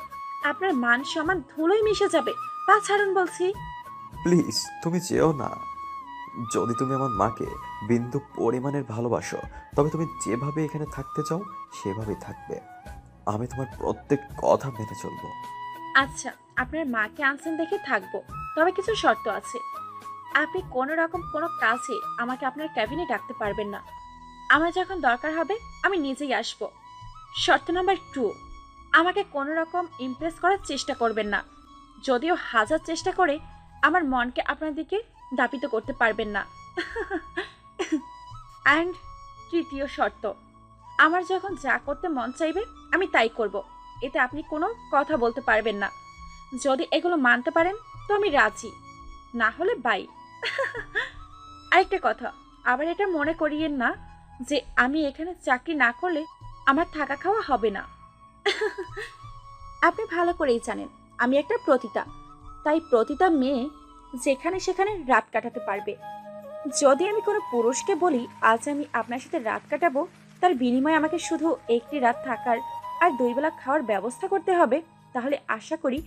আপনার মান সম্মান ধুলোয় মিশে যাবে। পা ছাড়ুন বলছি। প্লিজ তুমি যেও না। যদি তুমি আমার মাকে বিন্দু পরিমাণের ভালোবাসো, তবে তুমি যেভাবে এখানে থাকতে চাও সেভাবেই থাকবে। আমি তোমার প্রত্যেক কথা মেনে চলবো। আচ্ছা, আপনার মাকে আনছেন দেখে থাকবো, তবে কিছু শর্ত আছে। আপনি কোনো রকম কোনো কাজে আমাকে আপনার ক্যাবিনে ডাকতে পারবেন না। আমার যখন দরকার হবে আমি নিজেই আসব। শর্ত নাম্বার 2, আমাকে কোনো রকম ইমপ্রেস করার চেষ্টা করবেন না। যদিও হাজার চেষ্টা করে আমার মনকে আপনার দিকে দাপিত করতে পারবেন না। অ্যান্ড তৃতীয় শর্ত, আমার যখন যা করতে মন চাইবে আমি তাই করব। এতে আপনি কোনো কথা বলতে পারবেন না। যদি এগুলো মানতে পারেন তো আমি রাজি, না হলে বাই। আরেকটা কথা, আবার এটা মনে করিয়েন না যে আমি এখানে চাকরি না করলে আমার থাকা খাওয়া হবে না। আপনি ভালো করেই জানেন আমি একটা প্রতিতা, তাই প্রতিটা মেয়ে যেখানে সেখানে রাত কাটাতে পারবে। যদি আমি কোনো পুরুষকে বলি আজ আমি আপনার সাথে রাত কাটাবো, তার বিনিময়ে আমাকে শুধু একটি রাত থাকার আর 2 বেলা খাওয়ার ব্যবস্থা করতে হবে, তাহলে আশা করি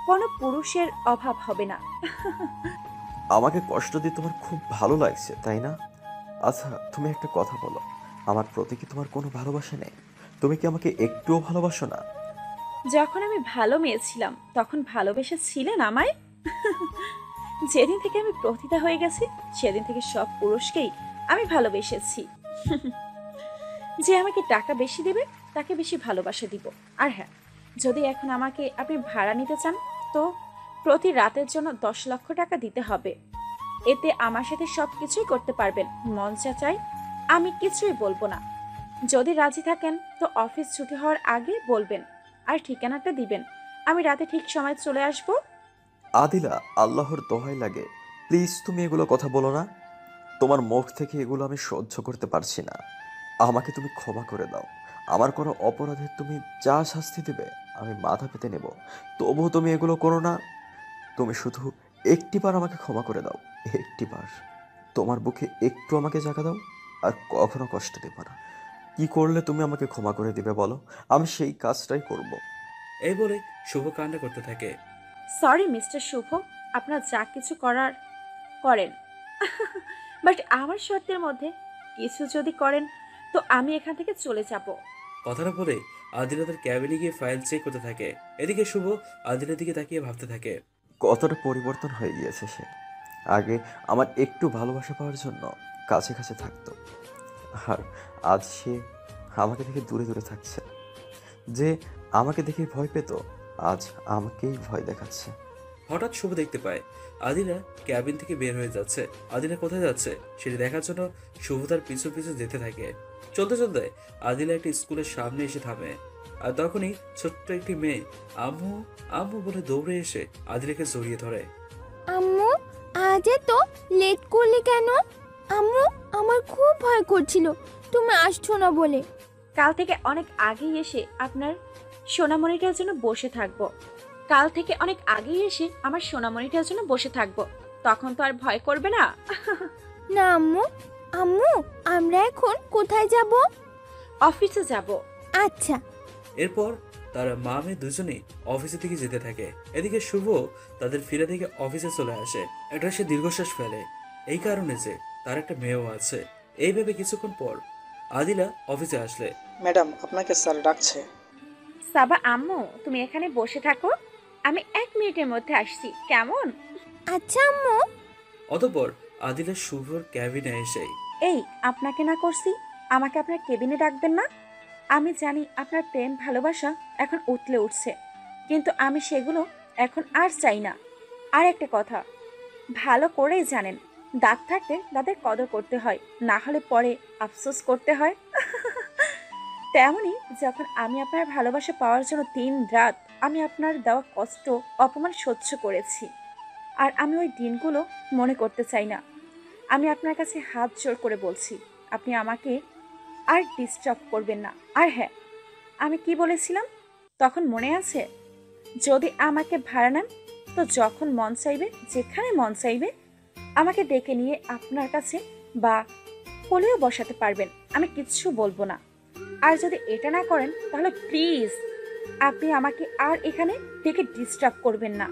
কোনো পুরুষের অভাব হবে না। আমাকে কষ্ট দিয়ে তোমার খুব ভালো লাগছে, তাই না? আচ্ছা, তুমি একটা কথা বলো, আমার প্রতি কি তোমার কোনো ভালোবাসা নেই? তুমি কি আমাকে একটুও ভালোবাসো না? যখন আমি ভালো মেয়ে ছিলাম তখন ভালোবেসেছিলেন আমায়? যেদিন থেকে আমি প্রতিতা হয়ে গেছি সেদিন থেকে সব পুরুষকেই আমি ভালোবেসেছি। যে আমাকে টাকা বেশি দেবে তাকে বেশি ভালোবাসা দিব। আর হ্যাঁ, যদি এখন আমাকে আপনি ভাড়া নিতে চান তো প্রতি রাতের জন্য 10 লক্ষ টাকা দিতে হবে। এতে আমার সাথে সব কিছুই করতে পারবেন, মন যা চাই আমি কিছুই বলবো না। যদি রাজি থাকেন তো অফিস ছুটি হওয়ার আগে বলবেন আর ঠিকানাটা দিবেন, আমি রাতে ঠিক সময় চলে আসব। আদিলা, আল্লাহর দোহাই লাগে, প্লিজ তুমি এগুলো কথা বলো না। তোমার মুখ থেকে এগুলো আমি সহ্য করতে পারছি না। আমাকে তুমি ক্ষমা করে দাও। আমার কোনো অপরাধে তুমি যা শাস্তি দেবে আমি মাথা পেতে নেব, তবুও তুমি এগুলো করো না। তুমি শুধু একটিবার আমাকে ক্ষমা করে দাও, একটিবার। তোমার বুকে একটু আমাকে জায়গা দাও, আর কখনো কষ্ট দেবো না। কি করলে তুমি আমাকে ক্ষমা করে দিবে বলো, আমি সেই কাজটাই করব। এই বলে শুভ কান্না করতে থাকে। সরি মিস্টার শুভ, আপনার যা কিছু করার করেন, বাট আমার শর্তের মধ্যে কিছু যদি করেন তো আমি এখান থেকে চলে যাব। কথাটা বলে আদিলা তার ক্যাবিনে গিয়ে ফাইল চেক করতে থাকে। এদিকে শুভ আদিলার দিকে তাকিয়ে ভাবতে থাকে, কতটা পরিবর্তন হয়ে গিয়েছে সে। আগে আমার একটু ভালোবাসা পাওয়ার জন্য কাছে কাছে থাকতো, আর আজ সে আমাকে দেখে দূরে দূরে থাকছে। যে আমাকে দেখে ভয় পেত আজ আমাকেই ভয় দেখাচ্ছে। হঠাৎ শুভ দেখতে পায় আদিলা ক্যাবিন থেকে বের হয়ে যাচ্ছে। আদিলা কোথায় যাচ্ছে সেটি দেখার জন্য শুভ তার পিছু পিছু যেতে থাকে। চলতে চলতে আদিলা একটি স্কুলের সামনে এসে থামে, আর তখনই ছোট্ট একটি মেয়ে আম্মু আম্মু বলে দৌড়ে এসে আদিলাকে জড়িয়ে ধরে। আম্মু, আজ তো লেট করলে কেন? আম্মু, আমার খুব ভয় করছিল তুমি আসছো না বলে। কাল থেকে অনেক আগেই এসে আপনার সোনামণিটার জন্য বসে থাকবো। কাল থেকে অনেক আগেই এসে আমার সোনামণিটার জন্য বসে থাকবো, তখন তো আর ভয় করবে না। না আম্মু, আম্মু আমরা এখন কোথায় যাব? অফিসে যাব। আচ্ছা। এরপর তারা মা মেয়ে দুজনেই অফিসের দিকে যেতে থাকে। এদিকে শুভ তাদের ফিরে থেকে অফিসে চলে আসে। এটা সে দীর্ঘশ্বাস ফেলে, এই কারণে যে তার একটা মেয়েও আছে। এই ভেবে কিছুক্ষণ পর আদিলা অফিসে আসলে। ম্যাডাম, আপনাকে স্যার ডাকছে। সাবা আম্মু তুমি এখানে বসে থাকো, আমি 1 মিনিটের মধ্যে আসছি, কেমন? আচ্ছা আম্মু। অতঃপর আদিলা শুভর ক্যাবিনে এসে, এই আপনাকে না করছি আমাকে আপনার কেবিনে ডাকবেন না? আমি জানি আপনার প্রেম ভালোবাসা এখন উতলে উঠছে, কিন্তু আমি সেগুলো এখন আর চাই না। আর একটা কথা ভালো করেই জানেন, দাঁত থাকতে দাঁতের কদর করতে হয়, না হলে পরে আফসোস করতে হয়। তেমনি যখন আমি আপনার ভালোবাসা পাওয়ার জন্য 3 রাত আমি আপনার দেওয়া কষ্ট অপমান সহ্য করেছি, আর আমি ওই দিনগুলো মনে করতে চাই না। আমি আপনার কাছে হাত জোড় করে বলছি, আপনি আমাকে আর ডিস্টার্ব করবেন না। আর হ্যাঁ, আমি কি বলেছিলাম তখন মনে আছে? যদি আমাকে ভাড়া নেন তো যখন মন চাইবে, যেখানে মন চাইবে আমাকে ডেকে নিয়ে আপনার কাছে বা কোলেও বসাতে পারবেন, আমি কিচ্ছু বলবো না। আর যদি এটা না করেন তাহলে প্লিজ আপনি আমাকে আর এখানে ডেকে ডিস্টার্ব করবেন না।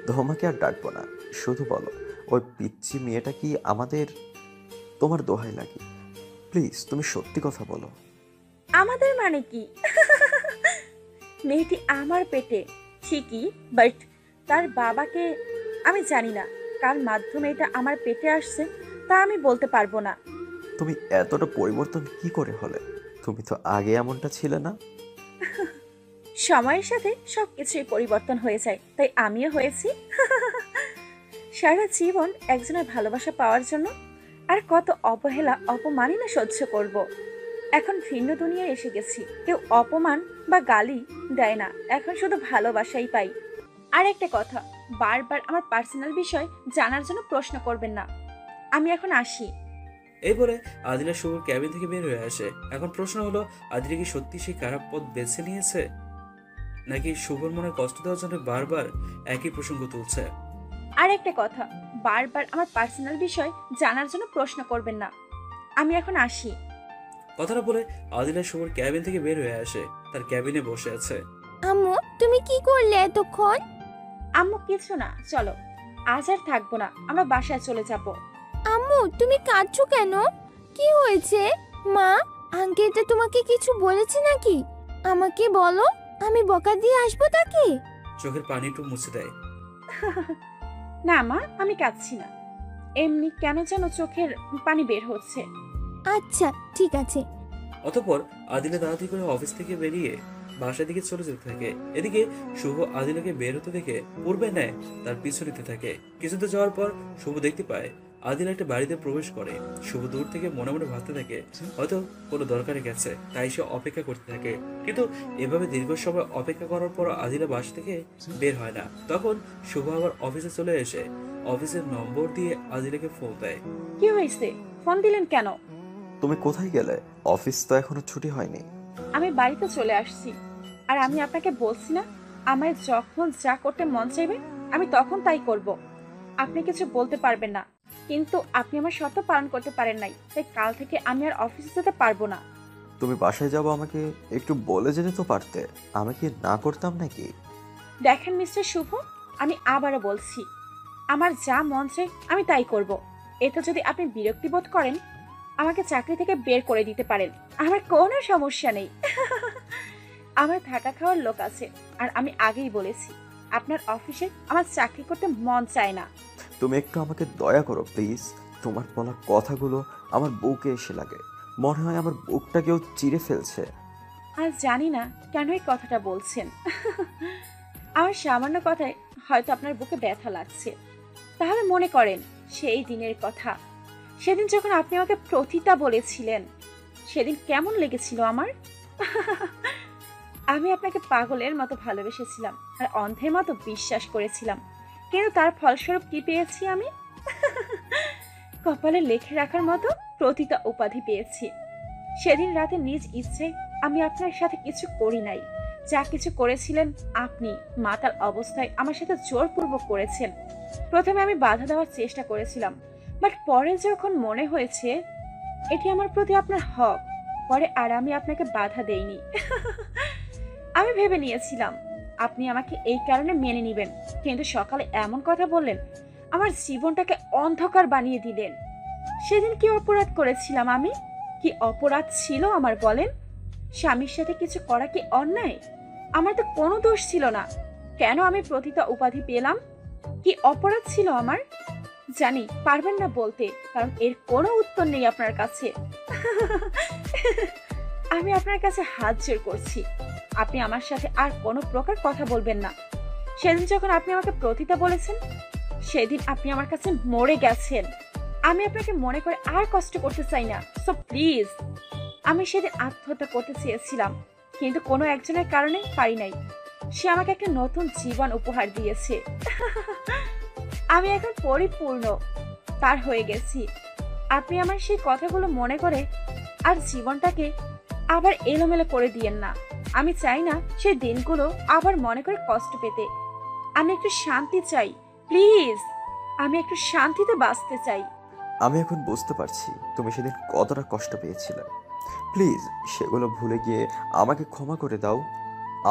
তোমাকে আর ডাকবো না, শুধু বলো ওই পিচ্চি মেয়েটা কি আমাদের? তোমার দোহাই লাগে, প্লিজ তুমি সত্যি কথা বলো। আমাদের মানে কি? মেয়েটি আমার পেটে ঠিকই, বাট তার বাবাকে আমি জানি না। কার মাধ্যমে এটা আমার পেটে আসছে তা আমি বলতে পারবো না। তুমি এতটা পরিবর্তন কি করে হলে? তুমি তো আগে এমনটা ছিলে না। সময়ের সাথে সবকিছুই পরিবর্তন হয়ে যায়, তাই আমিও হয়েছি। সারা জীবন একজনের ভালোবাসা পাওয়ার জন্য আর কত অবহেলা অপমানই না সহ্য করব। এখন ভিন্ন দুনিয়ায় এসে গেছি, কেউ অপমান বা গালি দেয় না, এখন শুধু ভালোবাসাই পাই। আর একটা কথা, বারবার আমার পার্সোনাল বিষয় জানার জন্য প্রশ্ন করবেন না। আমি এখন আসি। এই বলে আদিলা শুভর ক্যাবিন থেকে বের হয়ে আসে। এখন প্রশ্ন হলো, আদিলা কি সত্যি সেই খারাপ পথ বেছে নিয়েছে, নাকি শুভর মনে কষ্ট দেওয়ার জন্য বারবার একই প্রসঙ্গ তুলছে? আর একটা কথা, বারবার আমার পার্সোনাল বিষয় জানার জন্য প্রশ্ন করবেন না। আমি এখন আসি। কথাটা বলে আদিলা শুভর ক্যাবিন থেকে বের হয়ে আসে, তার ক্যাবিনে বসে আছে। আম্মু তুমি কি করলে এতক্ষণ? আম্মু কিছু না, চলো আজ আর থাকবো না, আমরা বাসায় চলে যাব। আম্মু তুমি কাঁদছো কেন? কি হয়েছে? মা আঙ্কেলটা তোমাকে কিছু বলেছে নাকি? আমাকে বলো, আমি বকা দিয়ে আসবো তাকে। চোখের পানি একটু মুছে দেয়। না মা, আমি কাঁদছি না, এমনি কেন যেন চোখের পানি বের হচ্ছে। আচ্ছা ঠিক আছে। অতঃপর আদিলা তাড়াতাড়ি করে অফিস থেকে বেরিয়ে বাসার দিকে চলে যেতে থাকে। এদিকে শুভ আদিলাকে বের হতে দেখে পূর্বে নেয় তার পিছু নিতে থাকে। কিছুতে যাওয়ার পর শুভ দেখতে পায় আদিলা একটা বাড়িতে প্রবেশ করে। শুভ দূর থেকে মনে মনে ভাবতে থাকে হয়তো কোনো দরকারে গেছে, তাই সে অপেক্ষা করতে থাকে। কিন্তু এভাবে দীর্ঘ সময় অপেক্ষা করার পর আদিলা বাসা থেকে বের হয় না। তখন শুভ আবার অফিসে চলে এসে অফিসের নম্বর দিয়ে আদিলাকে ফোন দেয়। কি হয়েছে, ফোন দিলেন কেন? তুমি কোথায় গেলে? অফিস তো এখনো ছুটি হয়নি। আমি বাড়িতে চলে আসছি। আর আমি আপনাকে বলছি না, আমায় যখন যা করতে মন চাইবে আমি তখন তাই করব। আপনি কিছু বলতে পারবেন না, কিন্তু আপনি আমার শর্ত পালন করতে পারেন নাই, তাই কাল থেকে আমি আর অফিসে যেতে পারবো না। তুমি বাসায় যাবো আমাকে একটু বলে যেতে তো পারতে, আমি কি না করতাম নাকি? দেখেন মিস্টার শুভ, আমি আবারও বলছি, আমার যা মন চায় আমি তাই করব। এতে যদি আপনি বিরক্তি বোধ করেন আমাকে চাকরি থেকে বের করে দিতে পারেন, আমার কোনো সমস্যা নেই। আমার থাকা খাওয়ার লোক আছে, আর আমি আগেই বলেছি আপনার অফিসে আমার চাকরি করতে মন চায় না। তুমি একটু আমাকে দয়া করো প্লিজ। তোমার বলা কথাগুলো আমার বুকে এসে লাগে, মনে হয় আমার বুকটা কেউ চিরে ফেলছে। আর জানি না কেন এই কথাটা বলছেন। আমার সামান্য কথায় হয়তো আপনার বুকে ব্যথা লাগছে। তাহলে মনে করেন সেই দিনের কথা, সেদিন যখন আপনি আমাকে প্রতিতা বলেছিলেন, সেদিন কেমন লেগেছিল আমার। আমি আপনাকে পাগলের মতো ভালোবেসেছিলাম আর অন্ধের মতো বিশ্বাস করেছিলাম, কিন্তু তার ফলস্বরূপ কি পেয়েছি আমি? কপালে লেখে রাখার মতো প্রতিতা উপাধি পেয়েছি। সেদিন রাতে নিজ ইচ্ছে আমি আপনার সাথে কিছু করি নাই, যা কিছু করেছিলেন আপনি মাতাল অবস্থায় আমার সাথে জোরপূর্বক করেছেন। প্রথমে আমি বাধা দেওয়ার চেষ্টা করেছিলাম, বাট পরে যখন মনে হয়েছে এটি আমার প্রতি আপনার হক, পরে আর আমি আপনাকে বাধা দেইনি। আমি ভেবে নিয়েছিলাম আপনি আমাকে এই কারণে মেনে নিবেন, কিন্তু সকালে এমন কথা বললেন, আমার জীবনটাকে অন্ধকার বানিয়ে দিলেন। সেদিন কি অপরাধ করেছিলাম আমি? কি অপরাধ ছিল আমার বলেন? স্বামীর সাথে কিছু করা কি অন্যায়? আমার তো কোনো দোষ ছিল না, কেন আমি প্রতিতা উপাধি পেলাম? কি অপরাধ ছিল আমার? জানি পারবেন না বলতে, কারণ এর কোনো উত্তর নেই আপনার কাছে। আমি আপনার কাছে হাত জোড় করছি, আপনি আমার সাথে আর কোনো প্রকার কথা বলবেন না। সেদিন যখন আপনি আমাকে প্রতিতা বলেছেন, সেদিন আপনি আমার কাছে মরে গেছেন। আমি আপনাকে মনে করে আর কষ্ট করতে চাই না, সো প্লিজ। আমি সেদিন আত্মহত্যা করতে চেয়েছিলাম, কিন্তু কোনো একজনের কারণে পারি নাই। সে আমাকে একটা নতুন জীবন উপহার দিয়েছে। আমি এখন পরিপূর্ণ তার হয়ে গেছি। আপনি আমার সেই কথাগুলো মনে করে আর জীবনটাকে আবার এলোমেলো করে দিয়েন না। আমি চাই না সেই দিনগুলো আবার মনে করে কষ্ট পেতে। আমি একটু শান্তি চাই, প্লিজ। আমি একটু শান্তিতে বাঁচতে চাই। আমি এখন বুঝতে পারছি তুমি সেদিন কতটা কষ্ট পেয়েছিলে। প্লিজ সেগুলো ভুলে গিয়ে আমাকে ক্ষমা করে দাও।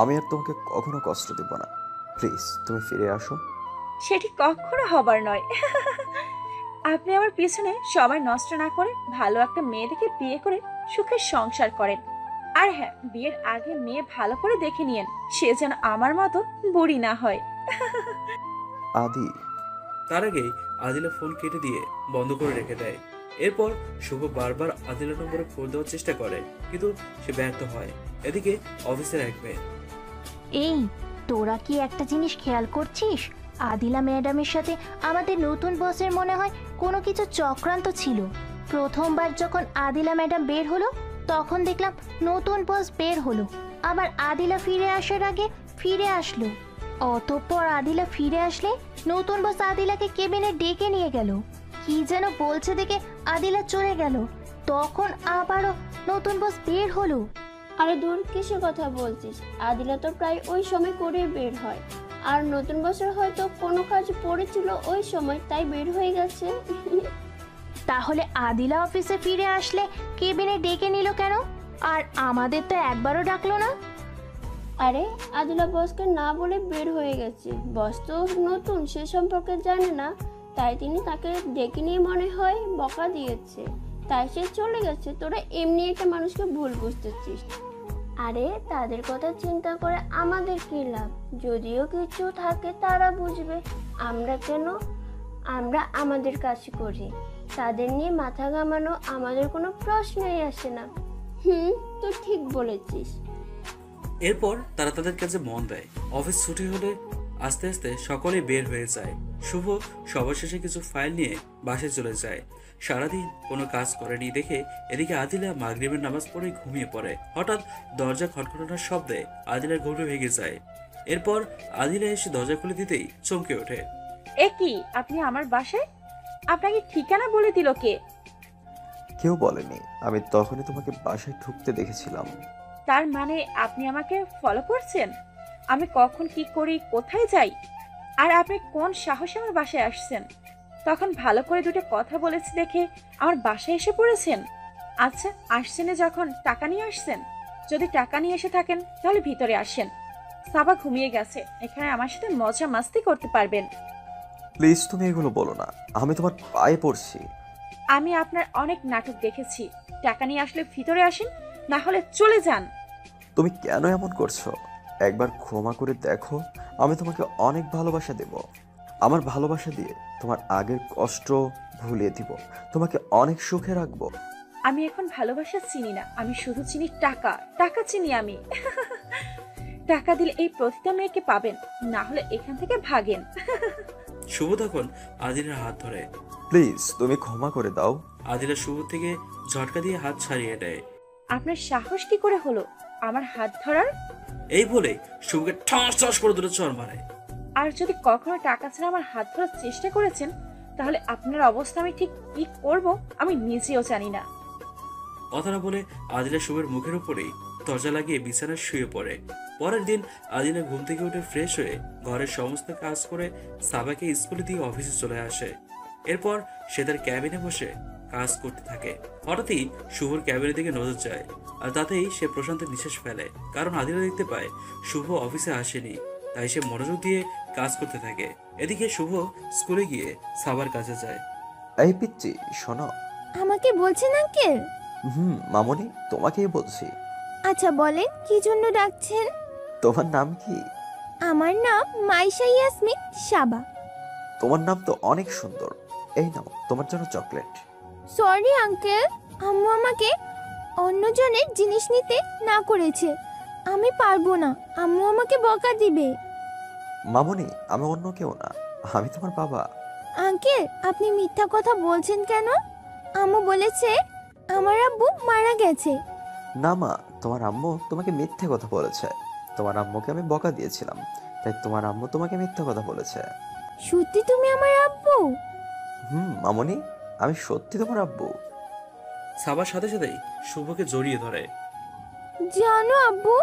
আমি আর তোমাকে কখনো কষ্ট দেব না। প্লিজ তুমি ফিরে আসো। সেটি কখনো হবার নয়। আপনি আমার পিছনে সময় নষ্ট না করে ভালো একটা মেয়ে দেখে বিয়ে করে সুখে সংসার করেন। আর হ্যাঁ, বিয়ের আগে মেয়ে ভালো করে দেখে নিয়েন, সে যেন আমার মতো বুড়ি না হয়। আদি, তার আগেই আদিলা ফোন কেটে দিয়ে বন্ধ করে রেখে দেয়। এরপর শুভ বারবার আদিলার নম্বরে ফোন দেওয়ার চেষ্টা করে, কিন্তু সে ব্যর্থ হয়। এদিকে অফিসের এক মেয়ে, এই তোরা কি একটা জিনিস খেয়াল করছিস? আদিলা ম্যাডামের সাথে আমাদের নতুন বসের মনে হয় কোনো কিছু চক্রান্ত ছিল। প্রথমবার যখন আদিলা ম্যাডাম বের হলো তখন দেখলাম নতুন বস বের হলো, আবার আদিলা ফিরে আসার আগে ফিরে আসলো। অতঃপর আদিলা ফিরে আসলে নতুন বস আদিলাকে কেবিনে ডেকে নিয়ে গেল, কি যেন বলছে দেখে আদিলা চলে গেল। তখন আবারও নতুন বস বের হলো। আরে দূর, কিসের কথা বলছিস? আদিলা তো প্রায় ওই সময় করে বের হয়, আর নতুন বছর হয়তো কোনো কাজ পড়েছিল ওই সময়, তাই বের হয়ে গেছে। তাহলে আদিলা অফিসে ফিরে আসলে কেবিনে ডেকে নিল কেন? আর আমাদের তো একবারও ডাকলো না। আরে আদিলা বসকে না বলে বের হয়ে গেছে। বস তো নতুন, সে সম্পর্কে জানে না, তাই তিনি তাকে ডেকে নিয়ে মনে হয় বকা দিয়েছে, তাই সে চলে গেছে। তোরা এমনি একটা মানুষকে ভুল বুঝতেছিস। আরে তাদের কথা চিন্তা করে আমাদের কি লাভ? যদিও কিছু থাকে তারা বুঝবে, আমরা কেন? আমরা আমাদের কাজ করি, তাদের নিয়ে মাথা ঘামানো আমাদের কোনো প্রশ্নই আসে না। তুই ঠিক বলেছিস। এরপর তারা তাদের কাছে মন দেয়। অফিস ছুটি হলে আস্তে আস্তে সকলেই বের হয়ে যায়। শুভ সবার শেষে কিছু ফাইল নিয়ে বাসায় চলে যায়। সারাদিন কোনো কাজ করেনি দেখে এদিকে আদিলা মাগরিবের নামাজ পড়ে ঘুমিয়ে পড়ে। হঠাৎ দরজা খটখটানোর শব্দে আদিলার ঘুম ভেঙে যায়। এরপর আদিলা এসে দরজা খুলে দিতেই চমকে ওঠে। এ কি, আপনি আমার বাসায়? আপনাকে ঠিকানা বলে দিল কে? কেউ বলেনি, আমি তখনই তোমাকে বাসায় ঢুকতে দেখেছিলাম। তার মানে আপনি আমাকে ফলো করছেন? আমি কখন কি করি, কোথায় যাই, আর আপনি কোন সাহসে আমার বাসায় আসছেন? তখন ভালো করে দুটো কথা বলেছি দেখে আমার বাসায় এসে পড়েছেন। আচ্ছা, আসছেন যখন টাকা নিয়ে আসছেন। যদি টাকা নিয়ে এসে থাকেন তাহলে ভিতরে আসেন। সাবা ঘুমিয়ে গেছে, এখানে আমার সাথে মজা মাস্তি করতে পারবেন। প্লিজ তুমি এগুলো বলো না, আমি তোমার পায়ে পড়ছি। আমি আপনার অনেক নাটক দেখেছি। টাকা নিয়ে আসলে ভিতরে আসেন, না হলে চলে যান। তুমি কেন এমন করছো? একবার ক্ষমা করে দেখো, আমি তোমাকে অনেক ভালোবাসা দেব। আমার ভালোবাসা দিয়ে তোমার আগের কষ্ট ভুলিয়ে দিব, তোমাকে অনেক সুখে রাখবো। আমি এখন ভালোবাসা চিনি না, আমি শুধু চিনি টাকা। টাকা চিনি আমি। টাকা দিলে এই প্রতিটা মেয়েকে পাবেন, না হলে এখান থেকে ভাগেন। শুভ তখন আদিলার হাত ধরে। প্লিজ তুমি ক্ষমা করে দাও। আদিলা শুভ থেকে ঝটকা দিয়ে হাত ছাড়িয়ে দেয়। আপনার সাহস কি করে হলো আমার হাত ধরার? এই বলে শুভকে ঠাস ঠাস করে দুটো চড় মারে। আর যদি কখনো টাকা ছাড়া আমার হাত ধরার চেষ্টা করেছেন, তাহলে আপনার অবস্থা আমি ঠিক কি করব আমি নিজেও জানি না। কথাটা বলে আদিলা শুভের মুখের উপরেই দরজা লাগিয়ে বিছানায় শুয়ে পড়ে। পরের দিন আদিলা ঘুম থেকে উঠে ফ্রেশ হয়ে ঘরের সমস্ত কাজ করে সাবাকে স্কুলে দিয়ে অফিসে চলে আসে। এরপর সে তার ক্যাবিনে বসে কাজ করতে থাকে। হঠাৎই শুভর ক্যাবিনের দিকে নজর যায়, আর তাতেই সে প্রশান্তের নিঃশ্বাস ফেলে। কারণ আদিলা দেখতে পায় শুভ অফিসে আসেনি, তাই সে মনোযোগ দিয়ে কাজ করতে থাকে। এদিকে শুভ স্কুলে গিয়ে সাবার কাছে যায়। এই পিচ্চি শোনো। আমাকে বলছেন আঙ্কেল? মামনি, তোমাকেই বলছি। আচ্ছা বলেন, কি জন্য ডাকছেন? তোমার নাম কি? আমার নাম মাইশা ইয়াসমিন সাবা। তোমার নাম তো অনেক সুন্দর। এই নাও তোমার জন্য চকলেট। সরি আঙ্কেল, আম্মু আমাকে অন্যজনের জিনিস নিতে না করেছে, আমি পারবো না, আম্মু আমাকে বকা দিবে। মামনি, আমি অন্য কেউ না, আমি তোমার বাবা। আঙ্কেল, আপনি মিথ্যা কথা বলছেন কেন? আম্মু বলেছে আমার আব্বু মারা গেছে। না মা, তোমার আম্মু তোমাকে মিথ্যে কথা বলেছে। তোমার আম্মুকে আমি বকা দিয়েছিলাম, তাই তোমার আম্মু তোমাকে মিথ্যে কথা বলেছে। সত্যি তুমি আমার আব্বু? মামনি, আমি সত্যি তোমার আব্বু। সাবার সাথে সাথেই শুভকে জড়িয়ে ধরে। জানো আব্বু,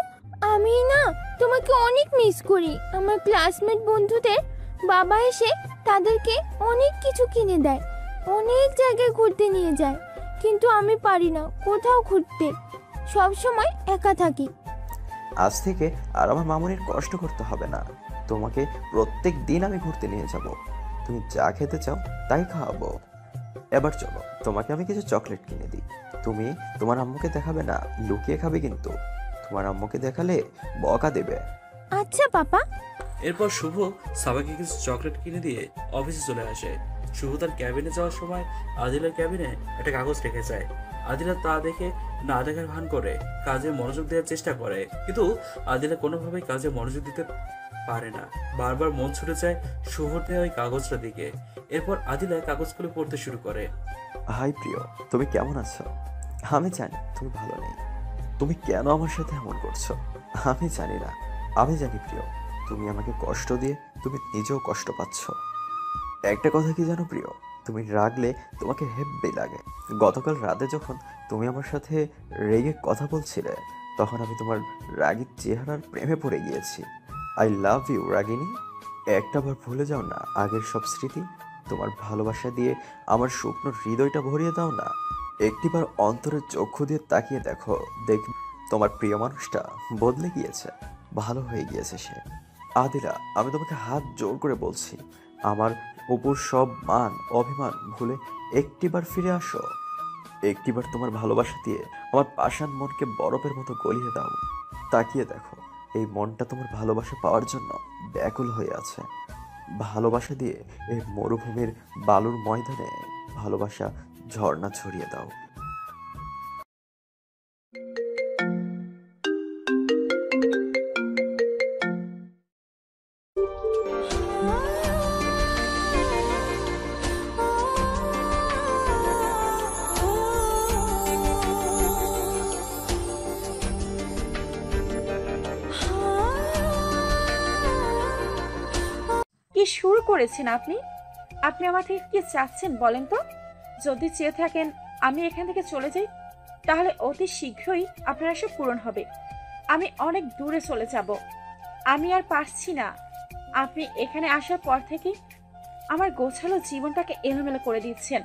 আমি না তোমাকে অনেক মিস করি। আমার ক্লাসমেট বন্ধুদের বাবা এসে তাদেরকে অনেক কিছু কিনে দেয়, অনেক জায়গায় ঘুরতে নিয়ে যায়, কিন্তু আমি পারি না কোথাও ঘুরতে, সব সময় একা থাকি। আজ থেকে আর আমার মামনির কষ্ট করতে হবে না, তোমাকে প্রত্যেক দিন আমি ঘুরতে নিয়ে যাব। তুমি যা খেতে চাও তাই খাওয়াবো। এবার চলো, তোমাকে আমি কিছু চকলেট কিনে দিই। তুমি তোমার আম্মুকে দেখাবে না, লুকিয়ে খাবে কিন্তু। তোমার আম্মুকে দেখালে বকা দেবে। আচ্ছা পাপা। এরপর শুভ সাবাকে কিছু চকলেট কিনে দিয়ে অফিসে চলে আসে। শুভ তার ক্যাবিনে যাওয়ার সময় আদিলার ক্যাবিনে একটা কাগজ রেখে যায়। আদিলা তা দেখে না দেখার ভান করে কাজে মনোযোগ দেওয়ার চেষ্টা করে, কিন্তু আদিলা কোনোভাবেই কাজে মনোযোগ দিতে পারে না। বারবার মন ছুটে যায় শুভর দেওয়া ওই কাগজটার দিকে। এরপর আদিলা কাগজগুলো পড়তে শুরু করে। হাই প্রিয়, তুমি কেমন আছো? আমি জানি তুমি ভালো নেই। তুমি কেন আমার সাথে এমন করছো আমি জানি না। আমি জানি প্রিয়, তুমি আমাকে কষ্ট দিয়ে তুমি নিজেও কষ্ট পাচ্ছ। একটা কথা কি জানো প্রিয়, তুমি রাগলে তোমাকে হেব্বি লাগে। গতকাল রাতে যখন তুমি আমার সাথে রেগে কথা বলছিলে, তখন আমি তোমার রাগী চেহারার প্রেমে পড়ে গিয়েছি। আই লাভ ইউ রাগিনী। একটাবার ভুলে যাও না আগের সব স্মৃতি। তোমার ভালোবাসা দিয়ে আমার শুকনো হৃদয়টা ভরিয়ে দাও না। একটিবার অন্তরের চক্ষু দিয়ে তাকিয়ে দেখো, তোমার প্রিয় মানুষটা বদলে গিয়েছে, ভালো হয়ে গিয়েছে সে। আদিলা, আমি তোমাকে হাত জোর করে বলছি, আমার উপর সব মান অভিমান ভুলে একটিবার ফিরে আসো। একটিবার তোমার ভালোবাসা দিয়ে আমার পাষাণ মনকে বরফের মতো গলিয়ে দাও। তাকিয়ে দেখো, এই মনটা তোমার ভালোবাসা পাওয়ার জন্য ব্যাকুল হয়ে আছে। ভালোবাসা দিয়ে এই মরুভূমির বালুর ময়দানে ভালোবাসা ঝর্ণা ছড়িয়ে দাও। কি শুরু করেছেন আপনি? আপনি আমার থেকে কি চাচ্ছেন বলেন তো? যদি চেয়ে থাকেন আমি এখান থেকে চলে যাই, তাহলে অতি শীঘ্রই আপনার সব পূরণ হবে। আমি অনেক দূরে চলে যাব। আমি আর পারছি না। আপনি এখানে আসার পর থেকে আমার গোছালো জীবনটাকে এলোমেলো করে দিচ্ছেন।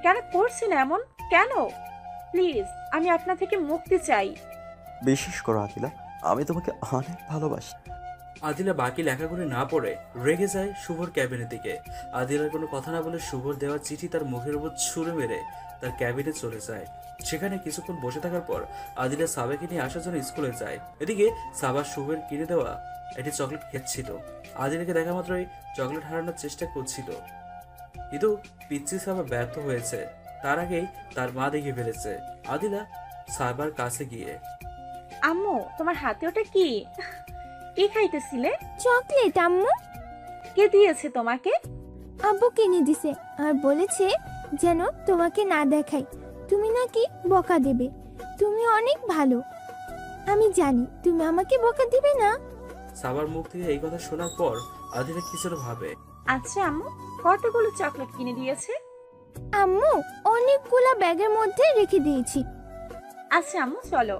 কেন করছেন এমন? কেন? প্লিজ, আমি আপনার থেকে মুক্তি চাই। বিশ্বাস করো আদিলা, আমি তোমাকে অনেক ভালোবাসি। আদিলা বাকি লেখাগুলি না পড়ে রেগে যায় শুভর ক্যাবিনের দিকে। আদিলার কোনো কথা না বলে শুভর দেওয়া চিঠি তার মুখের উপর ছুঁড়ে মেরে তার ক্যাবিনে চলে যায়। সেখানে কিছুক্ষণ বসে থাকার পর আদিলা সাবাকে নিয়ে আসার জন্য স্কুলে যায়। এদিকে সাবা শুভের কিনে দেওয়া একটি চকলেট খেচ্ছিল। আদিলাকে দেখা মাত্রই চকলেট হারানোর চেষ্টা করছিল, কিন্তু পিচ্ছি সাবা ব্যর্থ হয়েছে। তার আগেই তার মা দেখে ফেলেছে। আদিলা সাবার কাছে গিয়ে, আম্মু, তোমার হাতে ওটা কি? কি খাইতেছিলে? চকলেট আম্মু। কে দিয়েছে তোমাকে? আব্বু কিনে দিছে আর বলেছে যেন তোমাকে না দেখাই, তুমি নাকি বকা দেবে। তুমি অনেক ভালো। আমি জানি তুমি আমাকে বকা দিবে না। সাবার মুখ থেকে এই কথা শোনার পর আদিলা কিছুটা ভাবে। আচ্ছা আম্মু, কতগুলো চকলেট কিনে দিয়েছে? আম্মু, অনেকগুলা ব্যাগের মধ্যে রেখে দিয়েছি। আচ্ছা আম্মু, চলো।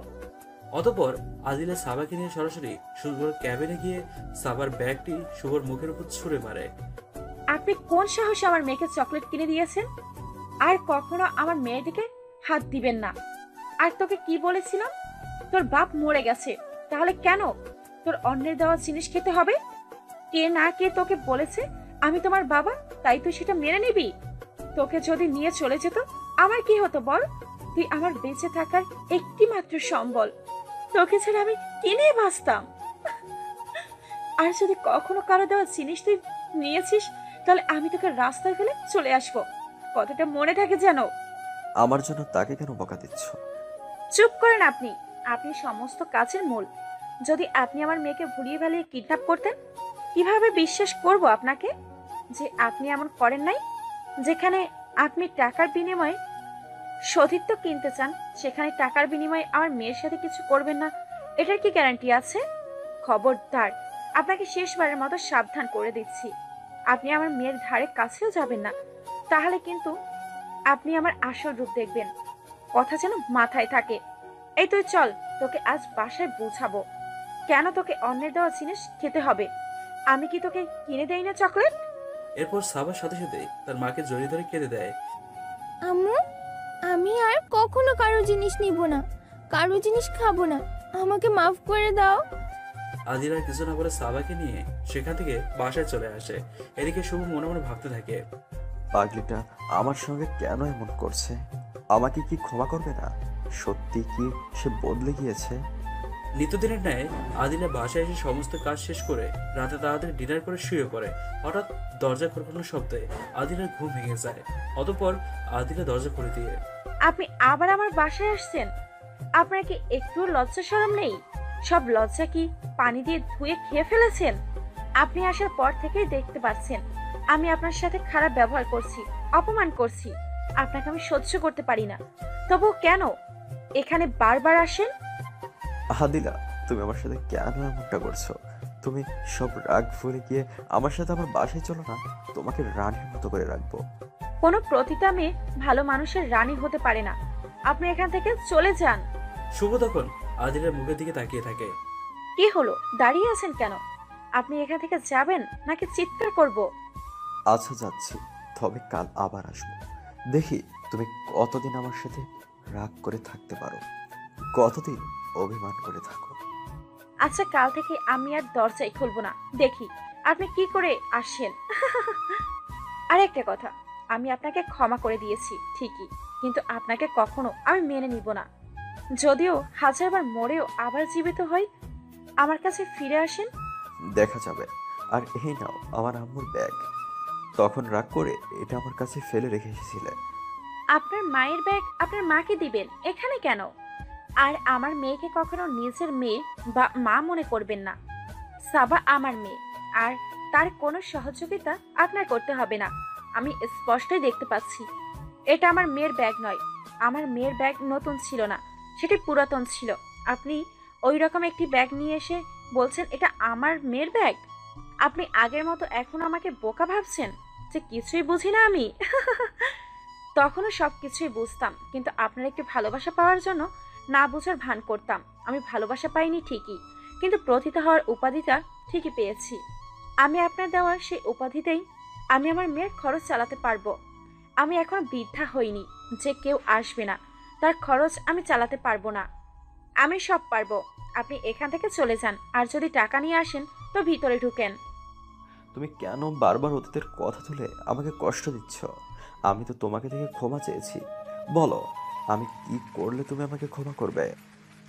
অতঃপর আদিলা সাবাকে নিয়ে সরাসরি শুভর ক্যাবিনে গিয়ে সাবার ব্যাগটি শুভর মুখের উপর ছুঁড়ে মারে। আপনি কোন সাহসে আমার মেয়েকে চকলেট কিনে দিয়েছেন? আর কখনো আমার মেয়েটিকে হাত দিবেন না। আর তোকে কি বলেছিলাম? তোর বাপ মরে গেছে, তাহলে কেন তোর অন্যের দেওয়া জিনিস খেতে হবে? কে না কে তোকে বলেছে আমি তোমার বাবা, তাই তুই সেটা মেনে নিবি? তোকে যদি নিয়ে চলে যেত আমার কি হতো বল? তুই আমার বেঁচে থাকার একটি মাত্র সম্বল। তোকে ছাড়া আমি কি নিয়ে বাঁচতাম? আর যদি কখনো কারো দেওয়া জিনিস তুই নিয়েছিস, তাহলে আমি তোকে রাস্তায় ফেলে চলে আসবো। কথাটা মনে থাকে যেন। আমার জন্য তাকে কেন বকা দিচ্ছ? চুপ করেন আপনি। আপনি সমস্ত কাজের মূল। যদি আপনি আমার মেয়েকে ভুলিয়ে ভালিয়ে কিডন্যাপ করতেন, কিভাবে বিশ্বাস করব আপনাকে যে আপনি এমন করেন নাই? যেখানে আপনি টাকার বিনিময়ে সতীত্ব কিনতে চান, সেখানে টাকার বিনিময়ে আমার মেয়ের সাথে কিছু করবেন না, এটার কি গ্যারান্টি আছে? খবরদার, আপনাকে শেষবারের মতো সাবধান করে দিচ্ছি, আপনি আমার মেয়ের ধারে কাছেও যাবেন না। তাহলে কিন্তু আপনি আমার আসল রূপ দেখবেন। কথা যেন মাথায় থাকে। এই তুই চল, তোকে আজ বাসায় বুঝাবো কেন তোকে অন্যের দেওয়া জিনিস খেতে হবে। আমি কি তোকে কিনে দেই না চকলেট? এরপর সাবার সাথে সাথে তার মাকে জড়িয়ে ধরে কেঁদে দেয়। আম্মু, আমি আর কখনো কারো জিনিস নিব না, কারো জিনিস খাবো না, আমাকে মাফ করে দাও। আদিলার কিছু না বলে সাবাকে নিয়ে সেখান থেকে বাসায় চলে আসে। এদিকে শুভ মনে মনে ভাবতে থাকে, পাগলিটা আমার সঙ্গে কেন এমন করছে? আমাকে কি ক্ষমা করবে না? সত্যি কি সে বদলে গিয়েছে? নিত্যদিনের ন্যায় আদিলা বাসায় এসে সমস্ত কাজ শেষ করে রাতে তাড়াতাড়ি ডিনার করে শুয়ে পড়ে। হঠাৎ দরজা খটখটানোর শব্দে আদিলার ঘুম ভেঙে যায়। অতঃপর আদিলা দরজা খুলে দিয়ে, আপনি আবার আমার বাসায় আসছেন? আপনার কি একটু লজ্জা শরম নেই? সব লজ্জা কি পানি দিয়ে ধুয়ে খেয়ে ফেলেছেন? আপনি আসার পর থেকেই দেখতে পাচ্ছেন আমি আপনার সাথে খারাপ ব্যবহার করছি, অপমান করছি। আপনাকে আমি সহ্য করতে পারি না। তবু কেন এখানে বারবার আসেন? আদিলা, তুমি আমার সাথে কেন এমনটা করছো? তুমি সব রাগ ভুলে গিয়ে আমার সাথে আমার বাসায় চলো না, তোমাকে রানীর মতো করে রাখবো। কোনো প্রতিটা মেয়ে ভালো মানুষের রানী হতে পারে না। আপনি এখান থেকে চলে যান। শুভ তখন আদিলার মুখের দিকে তাকিয়ে থাকে। কি হলো, দাঁড়িয়ে আছেন কেন? আপনি এখান থেকে যাবেন নাকি চিৎকার করব? আচ্ছা যাচ্ছি, তবে কাল আবার আসবো। দেখি তুমি কতদিন আমার সাথে রাগ করে থাকতে পারো, কতদিন অভিমান করে থাকো। আচ্ছা, কাল থেকে আমি আর দরজাই খুলবো না। দেখি আপনি কি করে আসেন। আর একটা কথা, আমি আপনাকে ক্ষমা করে দিয়েছি ঠিকই, কিন্তু আপনাকে কখনো আমি মেনে নিব না। যদিও হাজারবার মরেও আবার জীবিত হই, আমার কাছে ফিরে আসেন। দেখা যাবে। আর এই নাও আমার আম্মুর ব্যাগ, তখন রাগ করে এটা আমার কাছে ফেলে রেখে এসেছিলে। আপনার মায়ের ব্যাগ আপনার মাকে দিবেন এখানে কেন? আর আমার মেয়েকে কখনো নিজের মেয়ে বা মা মনে করবেন না। সাবা আমার মেয়ে, আর তার কোনো সহযোগিতা আপনার করতে হবে না। আমি স্পষ্টই দেখতে পাচ্ছি এটা আমার মেয়ের ব্যাগ নয়। আমার মেয়ের ব্যাগ নতুন ছিল না, সেটি পুরাতন ছিল। আপনি ওই রকম একটি ব্যাগ নিয়ে এসে বলছেন এটা আমার মেয়ের ব্যাগ। আপনি আগের মতো এখন আমাকে বোকা ভাবছেন যে কিছুই বুঝি না আমি। তখনও সব কিছুই বুঝতাম, কিন্তু আপনার একটু ভালোবাসা পাওয়ার জন্য না বোঝার ভান করতাম। আমি ভালোবাসা পাইনি ঠিকই, কিন্তু প্রথিত হওয়ার উপাধিটা ঠিকই পেয়েছি। আমি আপনার দেওয়ার সেই উপাধিতেই আমি আমার মেয়ের খরচ চালাতে পারবো। আমি এখনো বৃদ্ধা হইনি যে কেউ আসবে না, তার খরচ আমি চালাতে পারবো না। আমি সব পারবো। আপনি এখান থেকে চলে যান, আর যদি টাকা নিয়ে আসেন তো ভিতরে ঢুকেন। তুমি কেন বারবার অতীতের কথা তুলে আমাকে কষ্ট দিচ্ছ? আমি তো তোমাকে থেকে ক্ষমা চেয়েছি। বলো, আমি কি করলে তুমি আমাকে ক্ষমা করবে?